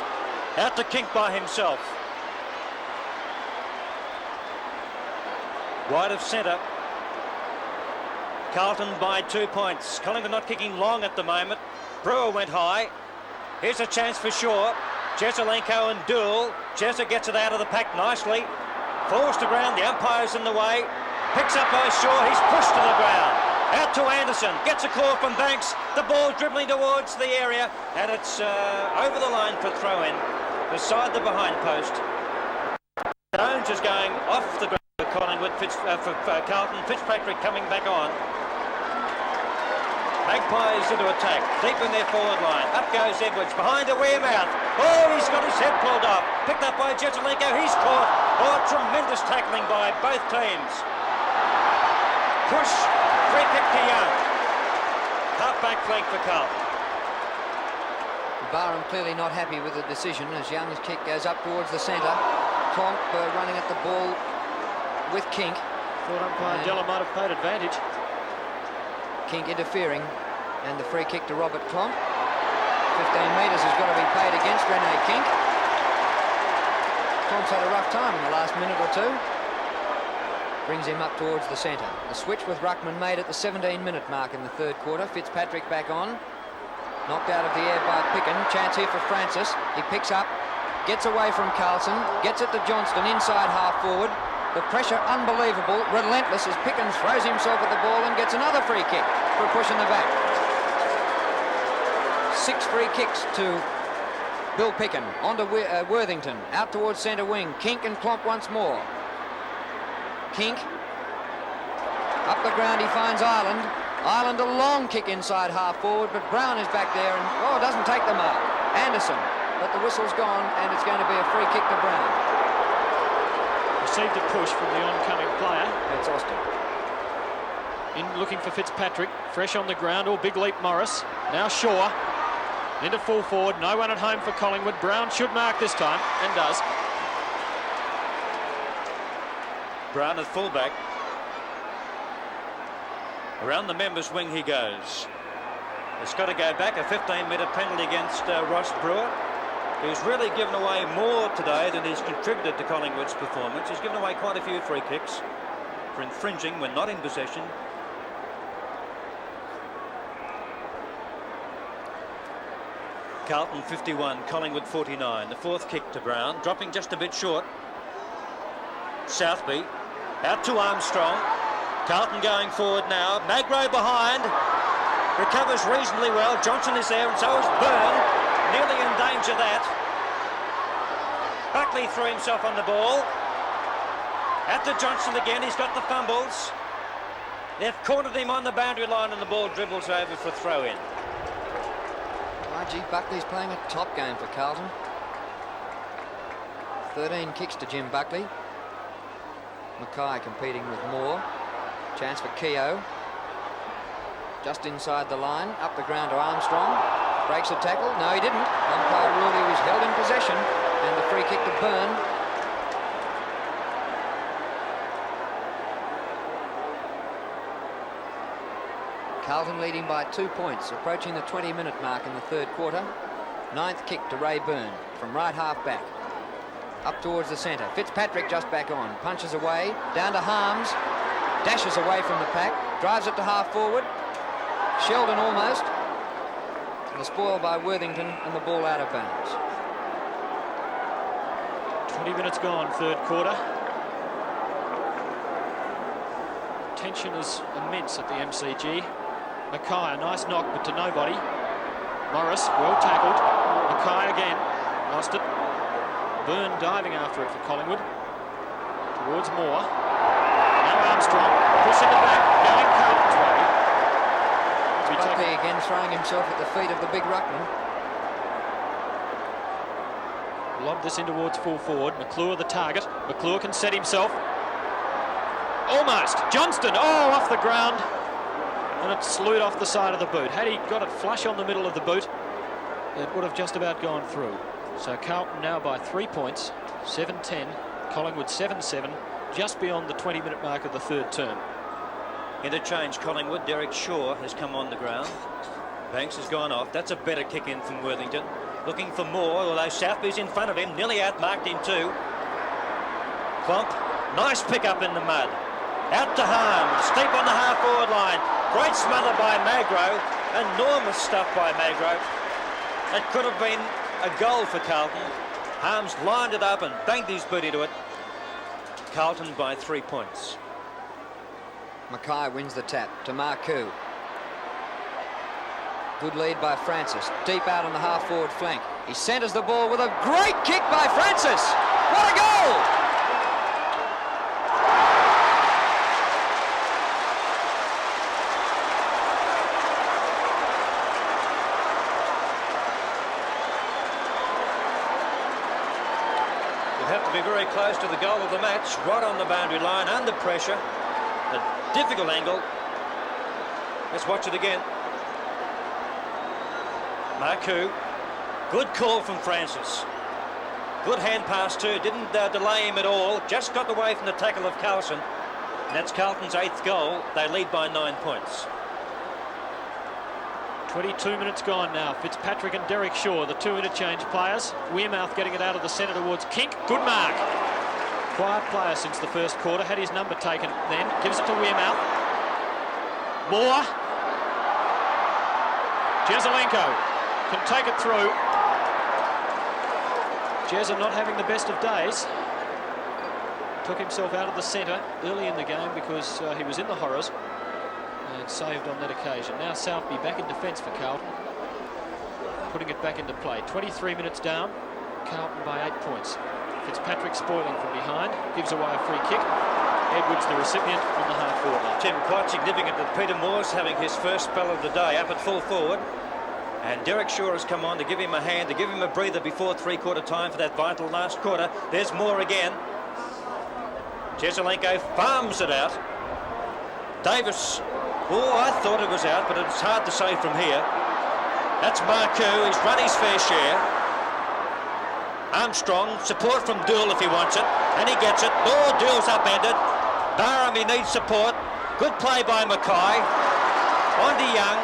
Out to Kink by himself. Wide of centre. Carlton by 2 points. Collingwood not kicking long at the moment. Brewer went high. Here's a chance for Shaw. Jesselenko and Duel. Jesse gets it out of the pack nicely. Falls to ground. The umpire's in the way. Picks up by Shaw. He's pushed to the ground. Out to Anderson. Gets a call from Banks. The ball dribbling towards the area. And it's over the line for throw-in. Beside the behind post. Jones is going off the ground for Collingwood. For Carlton. Fitzpatrick coming back on. Magpies into attack, deep in their forward line. Up goes Edwards, behind to Wearmouth. Oh, he's got his head pulled off. Picked up by Jesselenko, he's caught. Oh, tremendous tackling by both teams. Push, free kick to Young. Half-back flank for Carlton. Barham clearly not happy with the decision as Young's kick goes up towards the centre. Klomp running at the ball with Kink. Thought umpire Della might have paid advantage. Kink interfering, and the free kick to Robert Klomp. 15 metres has got to be paid against Rene Kink. Klomp's had a rough time in the last minute or two. Brings him up towards the centre. The switch with Ruckman made at the 17-minute mark in the third quarter. Fitzpatrick back on. Knocked out of the air by Picken. Chance here for Francis. He picks up, gets away from Carlson, gets it to Johnston inside half forward. The pressure unbelievable, relentless as Pickens throws himself at the ball and gets another free kick for a push in the back. 6 free kicks to Bill Picken. On to Worthington, out towards centre wing. Kink and Klomp once more. Kink. Up the ground he finds Ireland. Ireland a long kick inside half forward, but Brown is back there and, oh, doesn't take the mark. Anderson, but the whistle's gone and it's going to be a free kick to Brown. Received a push from the oncoming player. That's Austin. In looking for Fitzpatrick. Fresh on the ground. Oh, big leap Morris. Now Shaw. Into full forward. No one at home for Collingwood. Brown should mark this time, and does. Brown at fullback. Around the members' wing he goes. It's got to go back. A 15-metre penalty against Ross Brewer, who's really given away more today than he's contributed to Collingwood's performance. He's given away quite a few free kicks for infringing when not in possession. Carlton 51, Collingwood 49. The fourth kick to Brown, dropping just a bit short. Southby out to Armstrong. Carlton going forward now. Magro behind. Recovers reasonably well. Johnson is there and so is Byrne. Nearly in danger that. Buckley threw himself on the ball. Out to Johnson again. He's got the fumbles. They've cornered him on the boundary line and the ball dribbles over for throw-in. R.G. Buckley's playing a top game for Carlton. 13 kicks to Jim Buckley. Mackay competing with Moore. Chance for Keogh. Just inside the line. Up the ground to Armstrong. Breaks a tackle. No, he didn't. Umpire ruled he was held in possession. And the free kick to Byrne. Carlton leading by 2 points, approaching the 20-minute mark in the third quarter. Ninth kick to Ray Byrne from right half back. Up towards the centre. Fitzpatrick just back on. Punches away. Down to Harms. Dashes away from the pack. Drives it to half forward. Sheldon almost. And the spoil by Worthington and the ball out of bounds. 20 minutes gone, third quarter. Tension is immense at the MCG. Mackay, a nice knock, but to nobody. Morris, well tackled. Mackay again, lost it. Byrne diving after it for Collingwood. Towards Moore. Now Armstrong, pushing the back, going Carlton's way. Buckley again throwing himself at the feet of the big ruckman. Lob this in towards full forward. McClure the target. McClure can set himself. Almost. Johnston, off the ground. And it slewed off the side of the boot. Had he got it flush on the middle of the boot, it would have just about gone through. So Carlton now by 3 points, 7-10. Collingwood 7-7, just beyond the 20-minute mark of the third term. Interchange Collingwood. Derek Shaw has come on the ground. Banks has gone off. That's a better kick in from Worthington. Looking for more, although Southby's in front of him. Nearly outmarked him too. Klomp, nice pick up in the mud. Out to Harms, steep on the half-forward line. Great smother by Magro. Enormous stuff by Magro. It could have been a goal for Carlton. Harms lined it up and banged his boot into it. Carlton by 3 points. Mackay wins the tap to Marcoux. Good lead by Francis. Deep out on the half-forward flank. He centres the ball with a great kick by Francis. What a goal! Be very close to the goal of the match, right on the boundary line, under pressure, a difficult angle. Let's watch it again. Marcoux, good call from Francis. Good hand pass too, didn't delay him at all, just got away from the tackle of Carlson. And that's Carlton's 8th goal. They lead by 9 points. 22 minutes gone now. Fitzpatrick and Derek Shaw, the two interchange players. Wearmouth getting it out of the centre towards Kink. Good mark. Quiet player since the first quarter. Had his number taken then. Gives it to Wearmouth. Moore. Jesaulenko can take it through. Jezza not having the best of days. Took himself out of the centre early in the game because he was in the horrors. And saved on that occasion. Now Southby back in defence for Carlton, putting it back into play. 23 minutes down, Carlton by 8 points. Fitzpatrick spoiling from behind, gives away a free kick. Edwards the recipient on the half-forward line. Tim, quite significant that Peter Moore's having his first spell of the day up at full forward. And Derek Shaw has come on to give him a hand, to give him a breather before three-quarter time for that vital last quarter. There's Moore again. Jesaulenko farms it out. Davis. I thought it was out, but it's hard to say from here. That's Marcoux. He's run his fair share. Armstrong, support from Dool if he wants it, and he gets it. Dool's upended. Barham, he needs support. Good play by Mackay. On to Young.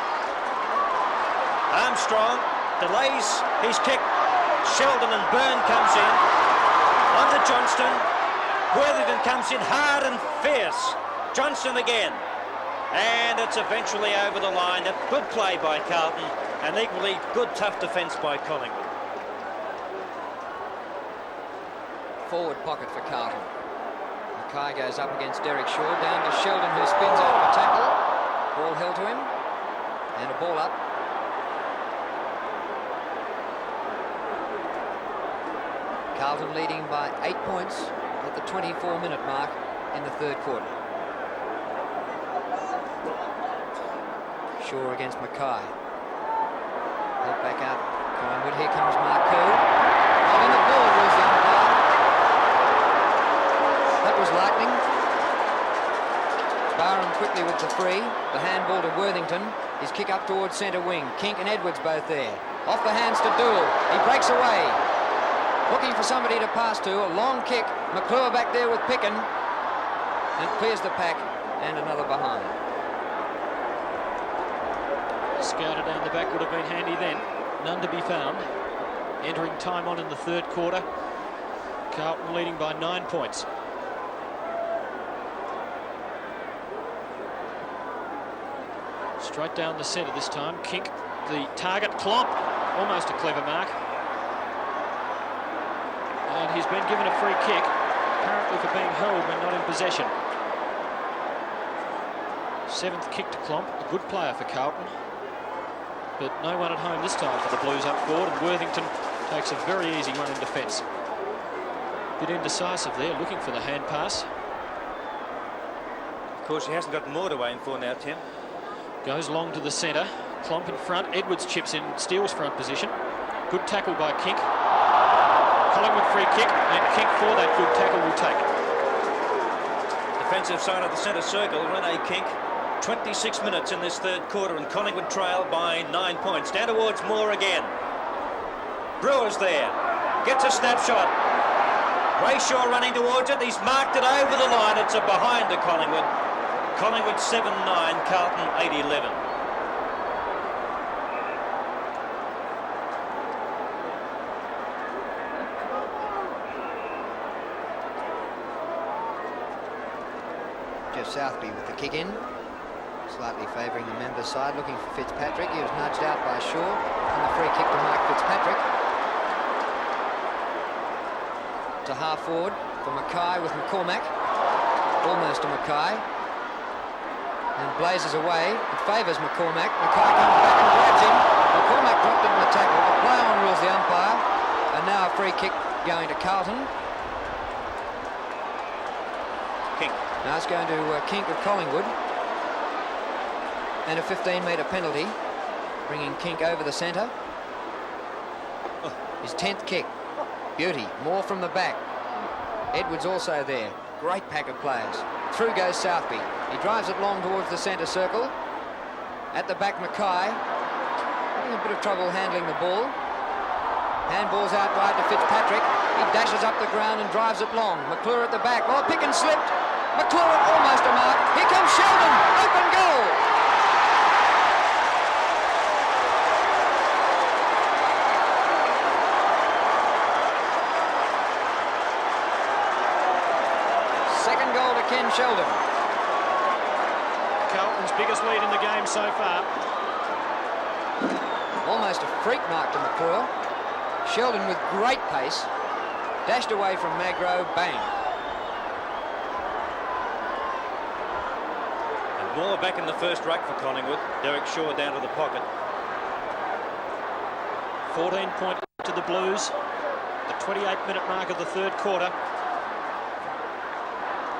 Armstrong delays his kick. Sheldon and Byrne comes in. On to Johnston. Worthington comes in hard and fierce. Johnston again. And it's eventually over the line. A good play by Carlton, and equally good tough defence by Collingwood. Forward pocket for Carlton. Mackay goes up against Derek Shaw, down to Sheldon, who spins out of a tackle. Ball held to him, and a ball up. Carlton leading by 8 points at the 24-minute mark in the third quarter. Shaw against Mackay. Help back out Collingwood. Here comes Mark Coo. Holding the ball was the umpire. That was lightning. Barham quickly with the free. The handball to Worthington. His kick up towards centre wing. Kink and Edwards both there. Off the hands to Dool. He breaks away. Looking for somebody to pass to. A long kick. McClure back there with Picken. And clears the pack. And another behind. Scouter down the back would have been handy then. None to be found. Entering time on in the third quarter. Carlton leading by 9 points. Straight down the centre this time. Kink, the target. Klomp, almost a clever mark. And he's been given a free kick, apparently for being held when not in possession. 7th kick to Klomp, a good player for Carlton. But no one at home this time for the Blues up forward, and Worthington takes a very easy one in defence. Bit indecisive there, looking for the hand pass. Of course, he hasn't got more to aim for now, Tim. Goes long to the centre. Klomp in front. Edwards chips in, steals front position. Good tackle by Kink. Collingwood free kick, and Kink for that good tackle will take it. Defensive side of the centre circle, Rene Kink. 26 minutes in this third quarter, and Collingwood trail by 9 points. Down towards Moore again. Brewer's there. Gets a snapshot. Brayshaw running towards it. He's marked it over the line. It's a behind to Collingwood. Collingwood 7-9, Carlton 8-11. Jeff Southby with the kick in. Slightly favouring the members' side, looking for Fitzpatrick. He was nudged out by Shaw, and the free kick to Mike Fitzpatrick. To half forward for Mackay with McCormack. Almost to Mackay. And blazes away. It favours McCormack. Mackay comes back and grabs him. McCormack dropped it in the tackle. The play on rules the umpire. And now a free kick going to Carlton. Kink. Now it's going to Kink of Collingwood. And a 15-metre penalty, bringing Kink over the centre. His 10th kick. Beauty. More from the back. Edwards also there. Great pack of players. Through goes Southby. He drives it long towards the centre circle. At the back, Mackay. Having a bit of trouble handling the ball. Handball's out wide to Fitzpatrick. He dashes up the ground and drives it long. McClure at the back. Oh, Picken slipped. McClure almost a mark. Here comes Sheldon. Open goal. Second goal to Ken Sheldon. Carlton's biggest lead in the game so far. Almost a freak mark to McClure. Sheldon with great pace. Dashed away from Magro. Bang. And Moore back in the first ruck for Collingwood. Derek Shaw down to the pocket. 14 point to the Blues. The 28-minute mark of the third quarter.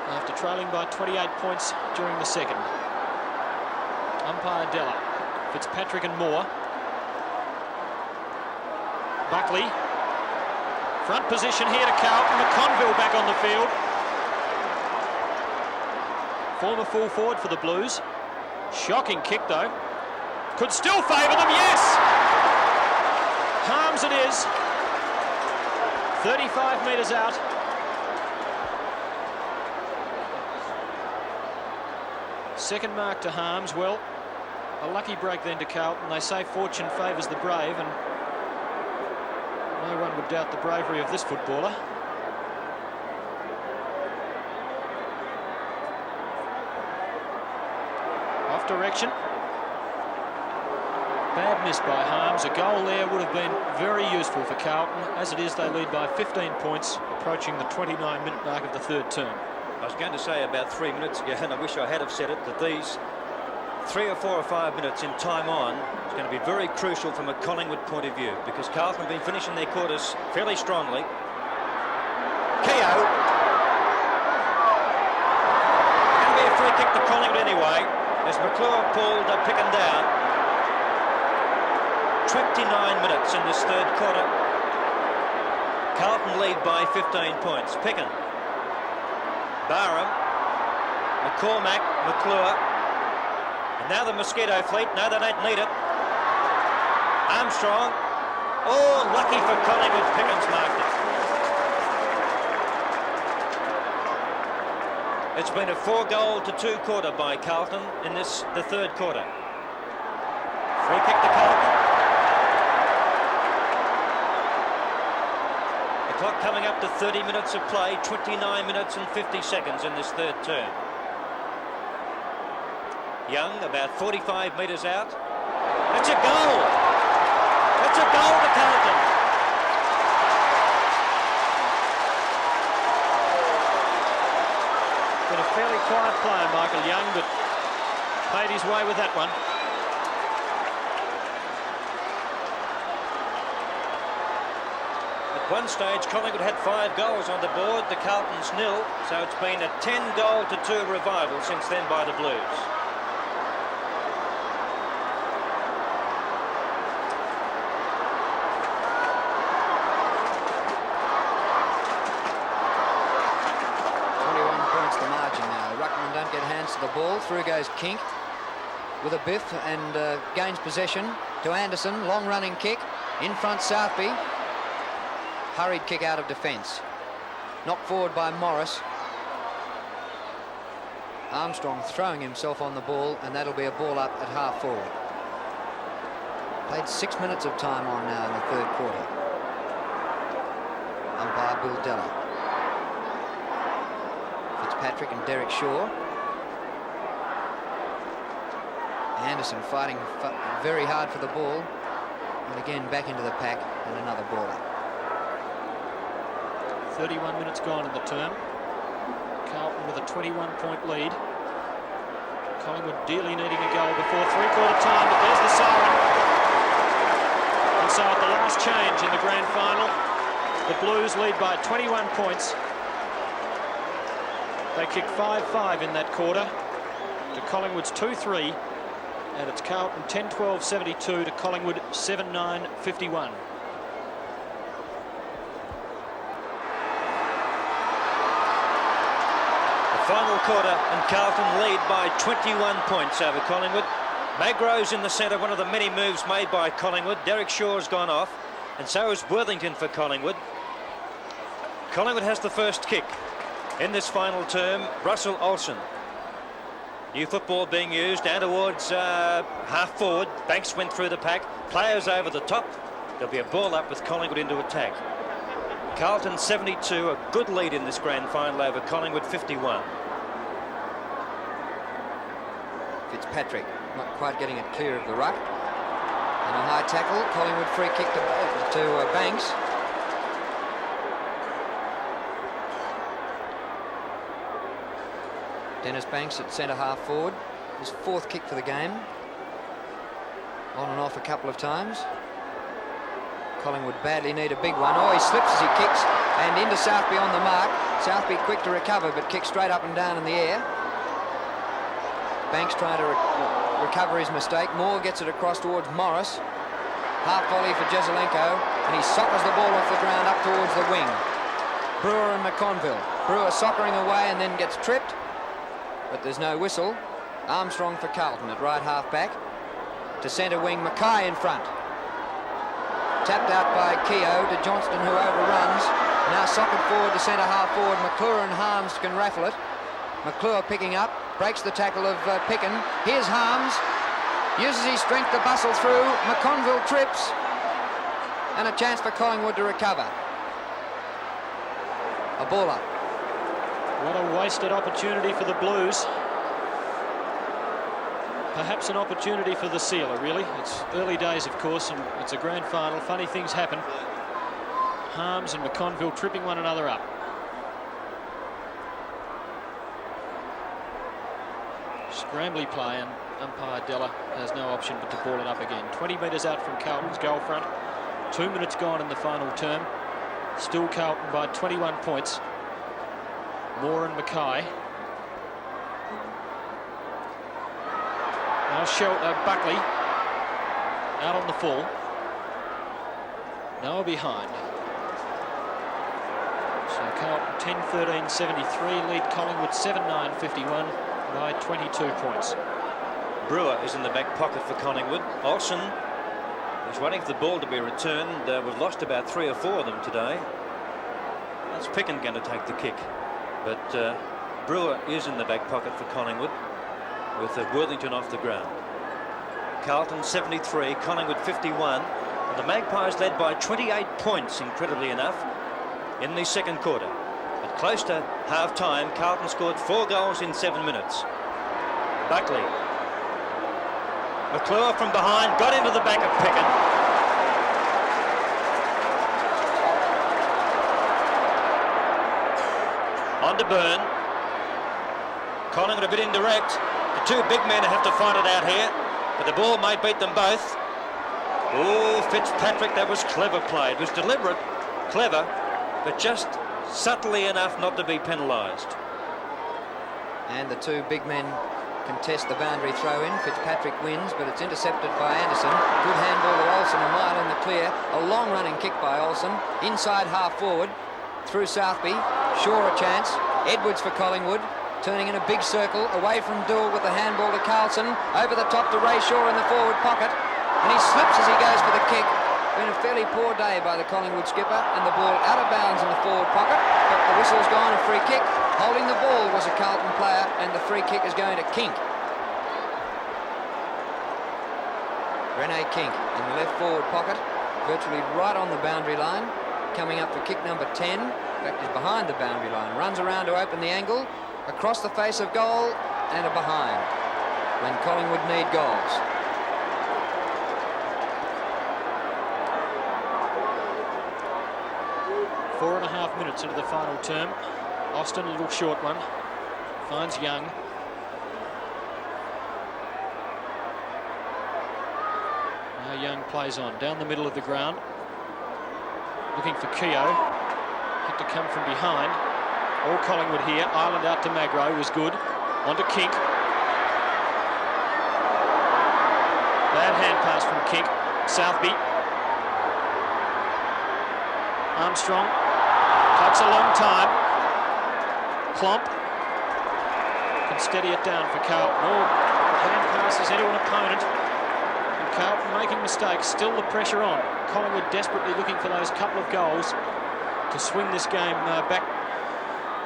After trailing by 28 points during the second. Umpire Della. Fitzpatrick and Moore. Buckley. Front position here to Carlton. McConville back on the field. Former full forward for the Blues. Shocking kick though. Could still favour them, yes! Harms it is. 35 metres out. Second mark to Harms. Well, A lucky break then to Carlton. They say fortune favours the brave, and no one would doubt the bravery of this footballer. Off direction. Bad miss by Harms. A goal there would have been very useful for Carlton. As it is, they lead by 15 points, approaching the 29-minute mark of the third term. I was going to say about 3 minutes ago, and I wish I had have said it, that these 3 or 4 or 5 minutes in time on is going to be very crucial from a Collingwood point of view, because Carlton have been finishing their quarters fairly strongly. Keogh. Going to be a free kick to Collingwood anyway, as McClure pulled Picken down. 29 minutes in this third quarter. Carlton lead by 15 points. Picken. Barham. McCormack. McClure. And now the Mosquito fleet. No, they don't need it. Armstrong. Oh, lucky for Collingwood. Picken's marked it. It's been a 4-goal-to-2 quarter by Carlton in the third quarter. Free kick to Carlton. Clock coming up to 30 minutes of play, 29 minutes and 50 seconds in this third term. Young about 45 metres out. It's a goal! It's a goal to Carlton! Been a fairly quiet player, Michael Young, but paid his way with that one. One stage, Collingwood had 5 goals on the board, the Carlton's 0, so it's been a 10-goal-to-2 revival since then by the Blues. The margin now. Ruckman don't get hands to the ball. Through goes Kink with a biff and gains possession to Anderson. Long running kick. In front Southby. Hurried kick out of defence. Knocked forward by Morris. Armstrong throwing himself on the ball, and that'll be a ball up at half forward. Played 6 minutes of time on now in the third quarter. Umpire Bill Della. Fitzpatrick and Derek Shaw. Anderson fighting very hard for the ball, and again back into the pack, and another ball up. 31 minutes gone in the term. Carlton with a 21-point lead. Collingwood dearly needing a goal before three-quarter time, but there's the siren. And so at the last change in the grand final, the Blues lead by 21 points. They kicked 5-5 in that quarter to Collingwood's 2-3, and it's Carlton 10-12-72 to Collingwood 7-9-51. Final quarter, and Carlton lead by 21 points over Collingwood. Magro's in the centre, one of the many moves made by Collingwood. Derek Shaw's gone off, and so is Worthington for Collingwood. Collingwood has the first kick in this final term. Russell Olsen. New football being used down towards half forward. Banks went through the pack. Players over the top. There'll be a ball up with Collingwood into attack. Carlton 72, a good lead in this grand final over Collingwood 51. Fitzpatrick not quite getting it clear of the ruck. And a high tackle. Collingwood free kick to Banks. Dennis Banks at centre half forward. His fourth kick for the game. On and off a couple of times. Collingwood badly need a big one. Oh, he slips as he kicks, and into Southby on the mark. Southby quick to recover, but kicks straight up and down in the air. Banks trying to recover his mistake. Moore gets it across towards Morris. Half volley for Jezelenko, and he soccers the ball off the ground up towards the wing. Brewer and McConville. Brewer soccering away and then gets tripped, but there's no whistle. Armstrong for Carlton at right half back. To centre wing, Mackay in front. Tapped out by Keogh to Johnston, who overruns. Now socket forward to centre half forward. McClure and Harms can raffle it. McClure picking up, breaks the tackle of Picken. Here's Harms. Uses his strength to bustle through. McConville trips. And a chance for Collingwood to recover. A ball up. What a wasted opportunity for the Blues. Perhaps an opportunity for the Sealer, really. It's early days, of course, and it's a grand final. Funny things happen. Harms and McConville tripping one another up. Scrambly play, and umpire Della has no option but to ball it up again. 20 metres out from Carlton's goal front. 2 minutes gone in the final term. Still Carlton by 21 points. Moore and Mackay. Now Buckley out on the full. Now behind. So Carlton 10-13-73, lead Collingwood 7-9-51 by 22 points. Brewer is in the back pocket for Collingwood. Olsen is waiting for the ball to be returned. We've lost about 3 or 4 of them today. That's Picken going to take the kick. But Brewer is in the back pocket for Collingwood, with Worthington off the ground. Carlton 73, Collingwood 51. And the Magpies led by 28 points, incredibly enough, in the second quarter. But close to half-time, Carlton scored 4 goals in 7 minutes. Buckley. McClure from behind, got into the back of Picken. On to Byrne. Collingwood a bit indirect. The 2 big men have to fight it out here, but the ball may beat them both. Oh, Fitzpatrick, that was clever play. It was deliberate, clever, but just subtly enough not to be penalised. And the 2 big men contest the boundary throw in. Fitzpatrick wins, but it's intercepted by Anderson. Good handball to Olsen, a mile in the clear. A long running kick by Olsen. Inside half forward, through Southby. Sure a chance. Edwards for Collingwood. Turning in a big circle, away from Dool with the handball to Carlson. Over the top to Ray Shaw in the forward pocket. And he slips as he goes for the kick. Been a fairly poor day by the Collingwood skipper, and the ball out of bounds in the forward pocket. But the whistle's gone, a free kick. Holding the ball was a Carlton player, and the free kick is going to Kink. Rene Kink in the left forward pocket, virtually right on the boundary line. Coming up for kick number 10. In fact, he's behind the boundary line. Runs around to open the angle. Across the face of goal, and a behind. When Collingwood need goals. Four and a half minutes into the final term. Austin, a little short one. Finds Young. Now Young plays on. Down the middle of the ground. Looking for Keogh. Had to come from behind. All Collingwood here. Ireland out to Magro was good. On to Kink. Bad hand pass from Kink. Southby. Armstrong. Takes a long time. Klomp. Can steady it down for Carlton. All hand passes into an opponent. And Carlton making mistakes. Still the pressure on. Collingwood desperately looking for those couple of goals to swing this game back.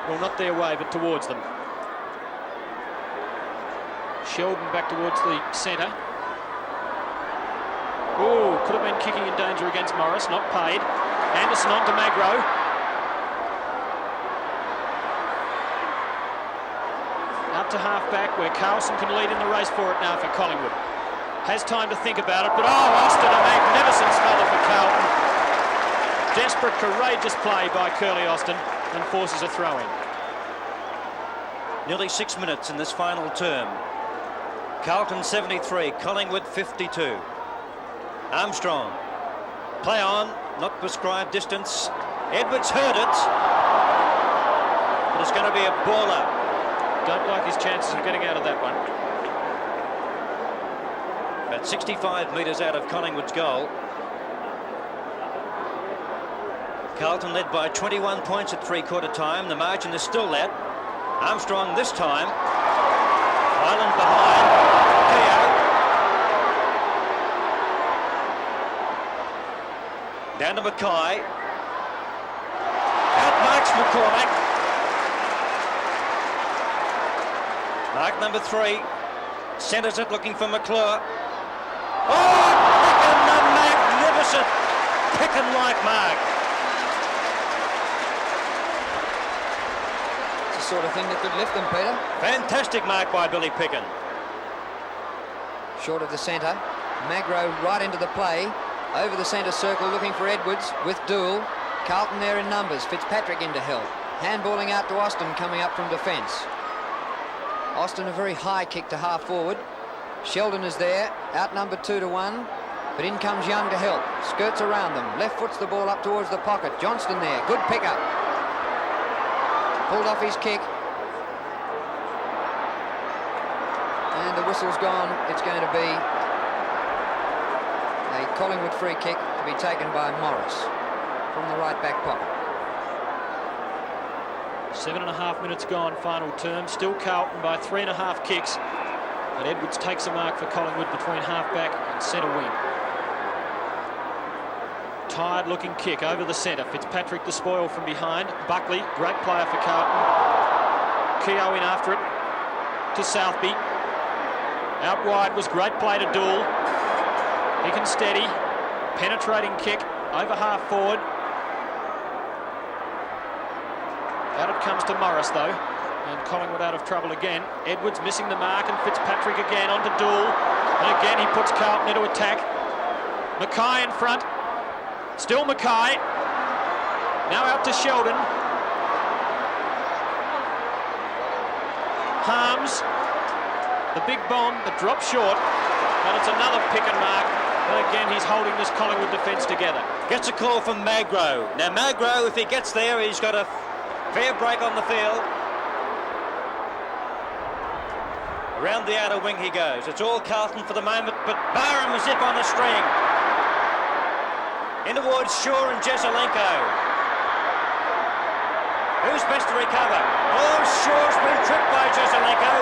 Well, not their way, but towards them. Sheldon back towards the centre. Oh, could have been kicking in danger against Morris, not paid. Anderson on to Magro. Out to half-back, where Carlson can lead in the race for it now for Collingwood. Has time to think about it, but Austin, a magnificent smother for Carlton. Desperate, courageous play by Curly Austin, and forces a throw-in. Nearly 6 minutes in this final term. Carlton 73, Collingwood 52. Armstrong. Play on, not prescribed distance. Edwards heard it. But it's going to be a baller. Don't like his chances of getting out of that one. About 65 metres out of Collingwood's goal. Carlton led by 21 points at three-quarter time. The margin is still that. Armstrong this time. Ireland behind. Keogh. Down to Mackay. Outmarks McCormack. Mark number 3. Centres it looking for McClure. a Picken-like mark. It's the sort of thing that could lift them, Peter. Fantastic mark by Billy Picken. Short of the centre. Magro right into the play. Over the centre circle looking for Edwards with Doull. Carlton there in numbers. Fitzpatrick into help. Handballing out to Austin coming up from defence. Austin a very high kick to half forward. Sheldon is there, outnumbered 2-1. But in comes Young to help. Skirts around them. Left foots the ball up towards the pocket. Johnston there. Good pick-up. Pulled off his kick. And the whistle's gone. It's going to be a Collingwood free kick to be taken by Morris from the right back pocket. 7.5 minutes gone, final term. Still Carlton by 3.5 kicks. But Edwards takes a mark for Collingwood between half-back and centre wing. Tired looking kick over the centre. Fitzpatrick the spoil from behind. Buckley, great player for Carlton. Keogh in after it to Southby. Out wide was great play to Doull. He can steady. Penetrating kick over half forward. Out it comes to Morris though. And Collingwood out of trouble again. Edwards missing the mark and Fitzpatrick again onto Doull. And again he puts Carlton into attack. Mackay in front. Still Mackay. Now out to Sheldon. Harms. The big bomb that drops short. And it's another pick and mark. But again, he's holding this Collingwood defence together. Gets a call from Magro. Now Magro, if he gets there, he's got a fair break on the field. Around the outer wing he goes. It's all Carlton for the moment, but Barham is if on a string. In towards Shaw and Jesselenko. Who's best to recover? Oh, Shaw's been tripped by Jesselenko.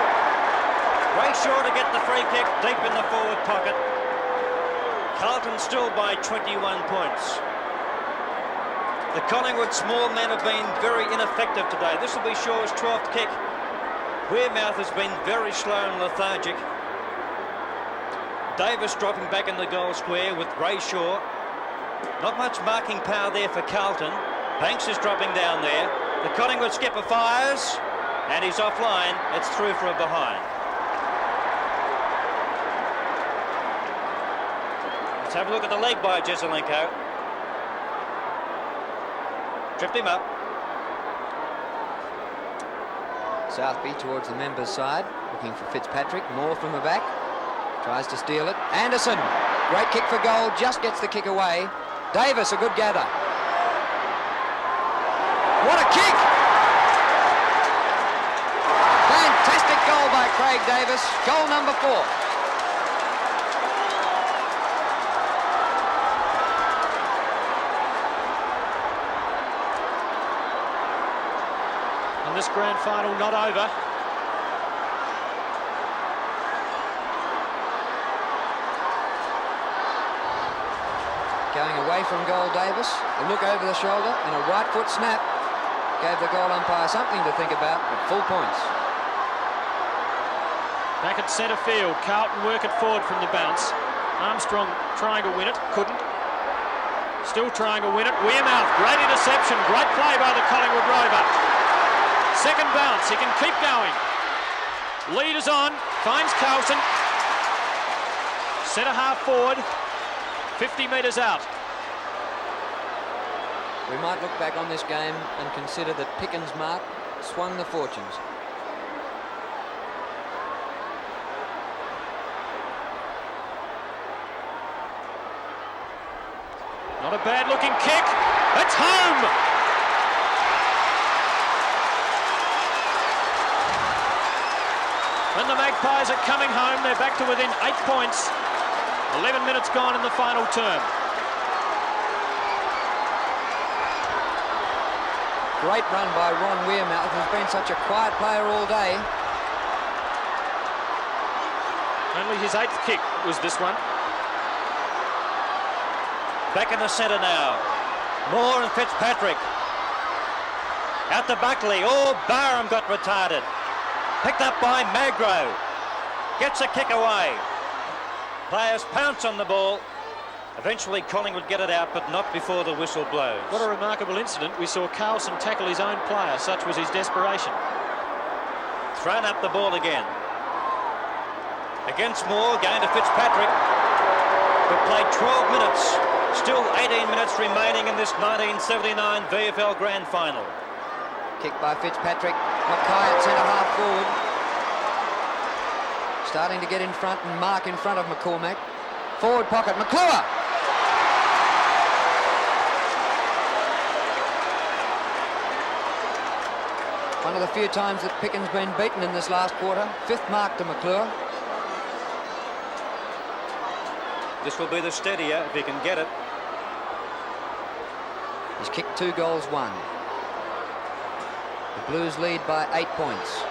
Ray Shaw to get the free kick deep in the forward pocket. Carlton still by 21 points. The Collingwood small men have been very ineffective today. This will be Shaw's 12th kick. Wearmouth has been very slow and lethargic. Davis dropping back in the goal square with Ray Shaw. Not much marking power there for Carlton. Banks is dropping down there. The Collingwood skipper fires and he's offline. It's through for a behind. Let's have a look at the leg by Jesselenko. Tripped him up. Southby towards the members' side, looking for Fitzpatrick. More from the back. Tries to steal it. Anderson, great kick for goal, just gets the kick away. Davis, a good gather. What a kick! Fantastic goal by Craig Davis. Goal number 4. And this grand final not over. Going away from goal, Davis. A look over the shoulder and a right foot snap. Gave the goal umpire something to think about, but full points. Back at centre field, Carlton work it forward from the bounce. Armstrong trying to win it, couldn't. Still trying to win it. Wearmouth, great interception, great play by the Collingwood Rover. Second bounce, he can keep going. Lead is on, finds Carlton. Centre half forward, 50 metres out. We might look back on this game and consider that Pickens' mark swung the fortunes. Not a bad looking kick. It's home! When the Magpies are coming home, they're back to within 8 points. 11 minutes gone in the final term. Great run by Ron Wearmouth, who's been such a quiet player all day. Only his 8th kick was this one. Back in the centre now. Moore and Fitzpatrick. Out to Buckley. Oh, Barham got retarded. Picked up by Magro. Gets a kick away. Players pounce on the ball. Eventually Collingwood get it out, but not before the whistle blows. What a remarkable incident. We saw Carlson tackle his own player. Such was his desperation. Thrown up the ball again. Against Moore, going to Fitzpatrick. We've played 12 minutes. Still 18 minutes remaining in this 1979 VFL Grand Final. Kick by Fitzpatrick. Mackay at centre-half forward. Starting to get in front and mark in front of McCormack. Forward pocket, McClure. One of the few times that Picken's been beaten in this last quarter. 5th mark to McClure. This will be the steadier if he can get it. He's kicked 2 goals, 1. The Blues lead by 8 points.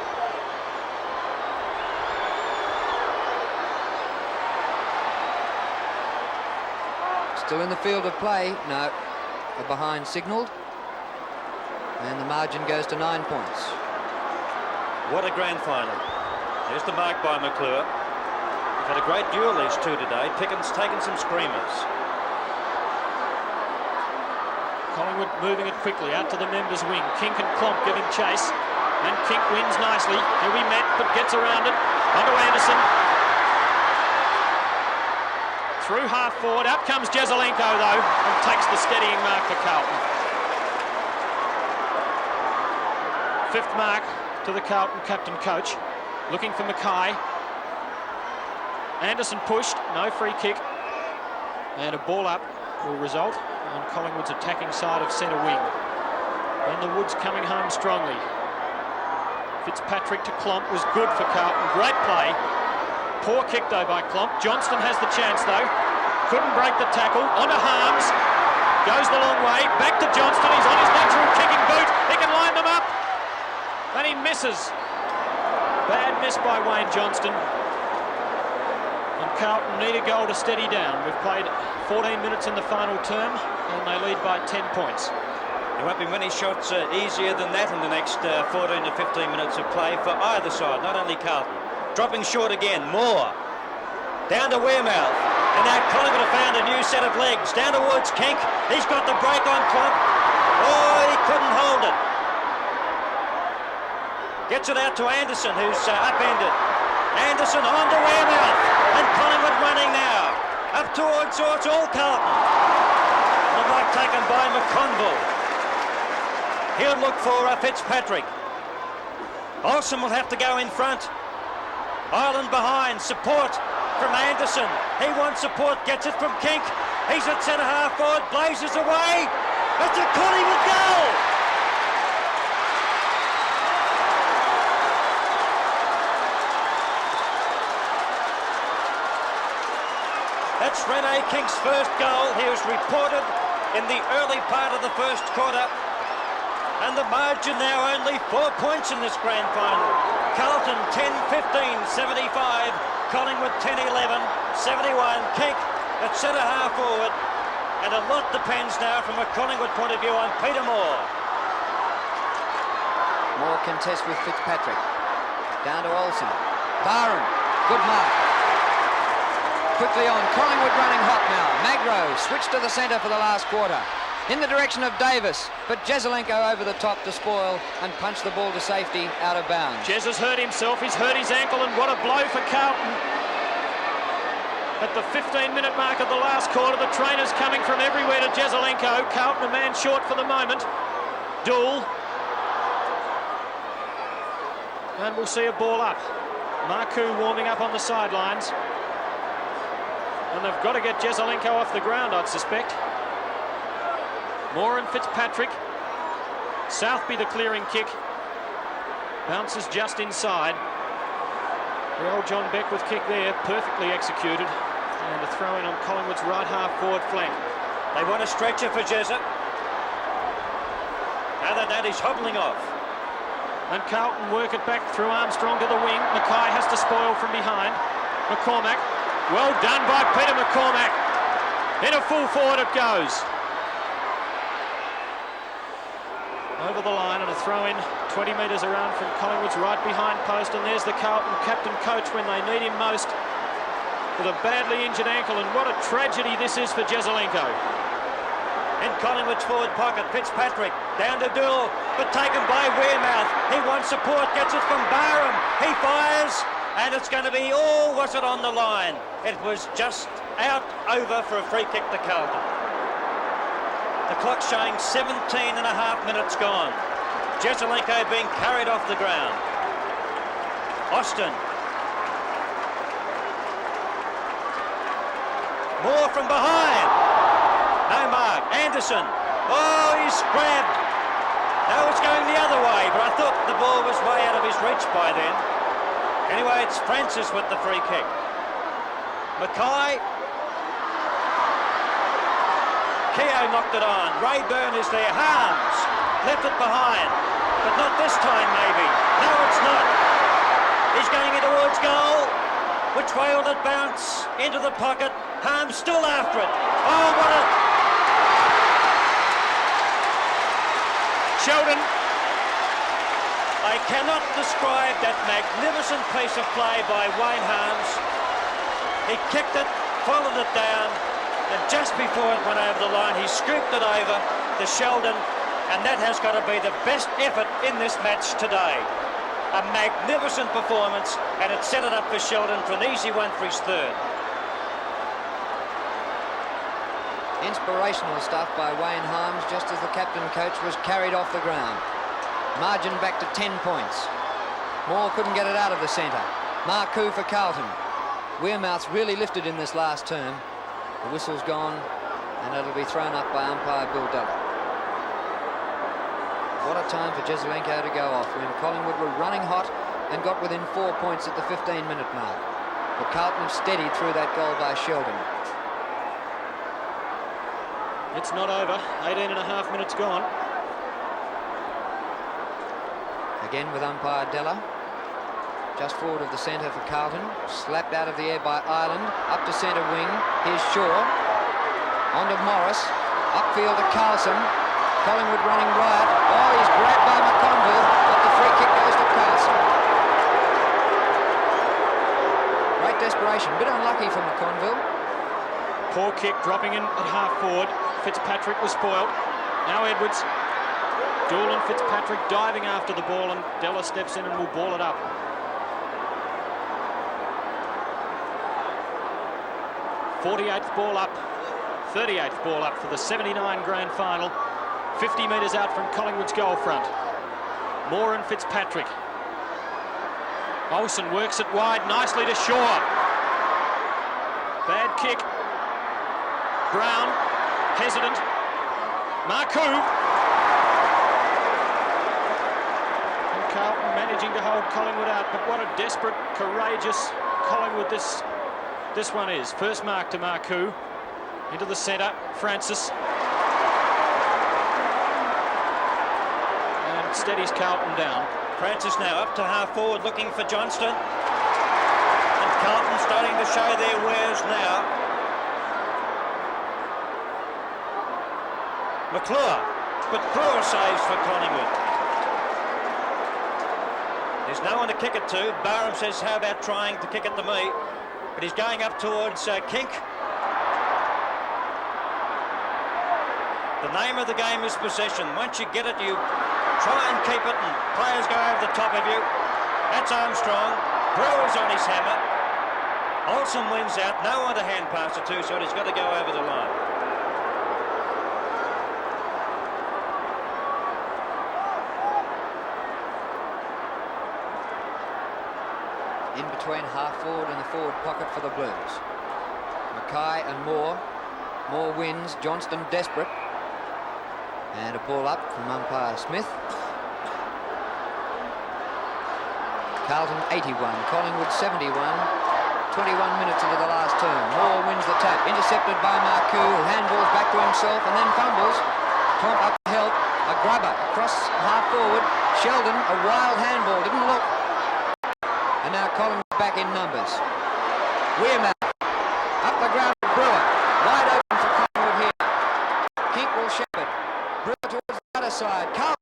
Still in the field of play. No, a behind signalled. And the margin goes to 9 points. What a grand final. There's the mark by McClure. We've had a great duel these two today. Picken's taken some screamers. Collingwood moving it quickly out to the members' wing. Kink and Klomp giving chase. And Kink wins nicely. He'll be met, but gets around it. Onto Anderson. Through half forward. Out comes Jezelenko, though, and takes the steadying mark for Carlton. 5th mark to the Carlton captain coach. Looking for Mackay. Anderson pushed, no free kick. And a ball up will result on Collingwood's attacking side of centre wing. And the Woods coming home strongly. Fitzpatrick to Klomp was good for Carlton. Great play. Poor kick though by Klomp. Johnston has the chance though. Couldn't break the tackle. Onto Harms. Goes the long way. Back to Johnston. He's on his natural kicking boot. He can line them up. And he misses. Bad miss by Wayne Johnston. And Carlton need a goal to steady down. We've played 14 minutes in the final term and they lead by 10 points. There won't be many shots easier than that in the next 14 to 15 minutes of play for either side, not only Carlton. Dropping short again, Moore. Down to Wearmouth. And now Collingwood have found a new set of legs. Down towards Kink. He's got the break on Klomp. Oh, he couldn't hold it. Gets it out to Anderson, who's upended. Anderson on to Wearmouth. And Collingwood running now. Up towards it's all Carlton. The mark taken by McConville. He'll look for Fitzpatrick. Olsen will have to go in front. Ireland behind. Support from Anderson. He wants support. Gets it from Kink. He's at centre-half forward. Blazes away. It's a Collingwood goal. That's Rene Kink's first goal. He was reported in the early part of the first quarter. And the margin now only 4 points in this grand final. Carlton 10-15, 75. Collingwood 10-11, 71. Kink at centre-half forward. And a lot depends now from a Collingwood point of view on Peter Moore. Moore contest with Fitzpatrick. Down to Olsen. Barham. Good mark. Quickly on. Collingwood running hot now. Magro switched to the centre for the last quarter. In the direction of Davis, but Jezelenko over the top to spoil and punch the ball to safety out of bounds. Jez has hurt himself. He's hurt his ankle, and what a blow for Carlton. At the 15-minute mark of the last quarter, the trainer's coming from everywhere to Jezelenko. Carlton a man short for the moment. Dool. And we'll see a ball up. Marcoux warming up on the sidelines. And they've got to get Jezelenko off the ground, I'd suspect. Moore and Fitzpatrick. Southby the clearing kick. Bounces just inside. The old John Beckwith kick there, perfectly executed. And a throw in on Collingwood's right half forward flank. They want a stretcher for Jezza. Now that he's hobbling off. And Carlton work it back through Armstrong to the wing. Mackay has to spoil from behind. McCormack. Well done by Peter McCormack. In a full forward it goes. Over the line and a throw in 20 metres around from Collingwood's right behind post, and there's the Carlton captain coach when they need him most. with a badly injured ankle, and what a tragedy this is for Jesaulenko. In Collingwood's forward pocket, Fitzpatrick down to Dool, but taken by Wearmouth. He wants support, gets it from Barham. He fires, and it's going to be, oh, was it on the line? It was just out over for a free kick to Carlton. The clock showing 17.5 minutes gone. Jesaulenko being carried off the ground. Austin. Moore from behind. No mark. Anderson. Oh, he's grabbed. No, it's going the other way, but I thought the ball was way out of his reach by then. Anyway, it's Francis with the free kick. Mackay. Keogh knocked it on. Rayburn is there. Harms left it behind, but not this time maybe. No, it's not. He's going in towards goal. Which way will it bounce? Into the pocket. Harms still after it. Oh, what a... Sheldon. I cannot describe that magnificent piece of play by Wayne Harms. He kicked it, followed it down, and just before it went over the line, he scooped it over to Sheldon, and that has got to be the best effort in this match today. A magnificent performance, and it set it up for Sheldon for an easy one for his third. Inspirational stuff by Wayne Harms just as the captain coach was carried off the ground. Margin back to 10 points. Moore couldn't get it out of the centre. Marcoux for Carlton. Wearmouth's really lifted in this last term. The whistle's gone, and it'll be thrown up by umpire Bill Della. What a time for Jesaulenko to go off when Collingwood were running hot and got within 4 points at the 15-minute mark. But Carlton steadied through that goal by Sheldon. It's not over. 18.5 minutes gone. Again with umpire Della. Just forward of the centre for Carlton. Slapped out of the air by Ireland. Up to centre wing. Here's Shaw. On to Morris. Upfield to Carlson. Collingwood running riot. Oh, he's grabbed by McConville, but the free kick goes to Carlson. Great desperation. Bit unlucky for McConville. Poor kick dropping in at half forward. Fitzpatrick was spoiled. Now Edwards. Dool and Fitzpatrick diving after the ball, and Della steps in and will ball it up. .48th ball up, 38th ball up for the 79 Grand Final. 50 metres out from Collingwood's goal front. Moore and Fitzpatrick. Olsen works it wide nicely to Shaw. Bad kick. Brown, hesitant. Marcoux. And Carlton managing to hold Collingwood out, but what a desperate, courageous Collingwood this one is. First mark to Marcoux. Into the centre, Francis. And steadies Carlton down. Francis now up to half forward looking for Johnston. And Carlton starting to show their wares now. McClure, but Brewer saves for Collingwood. There's no one to kick it to. Barham says, how about trying to kick it to me? But he's going up towards Kink. The name of the game is possession. Once you get it, you try and keep it, and players go over the top of you. That's Armstrong. Brewer's on his hammer. Olsen wins out. No one to hand pass it to, so he's got to go over the line. In between half forward and the forward pocket for the Blues. Mackay and Moore. Moore wins. Johnston desperate. And a ball up from umpire Smith. Carlton 81, Collingwood 71. 21 minutes into the last term. Moore wins the tap. Intercepted by Marcoux, who handballs back to himself and then fumbles. Tromp up to help. A grubber across half forward. Sheldon, a wild handball. Didn't look. And now Collingwood back in numbers. Wearmouth. Up the ground to Brewer. Wide open for Collingwood here. Kink will shepherd. Brewer towards the other side. Carlton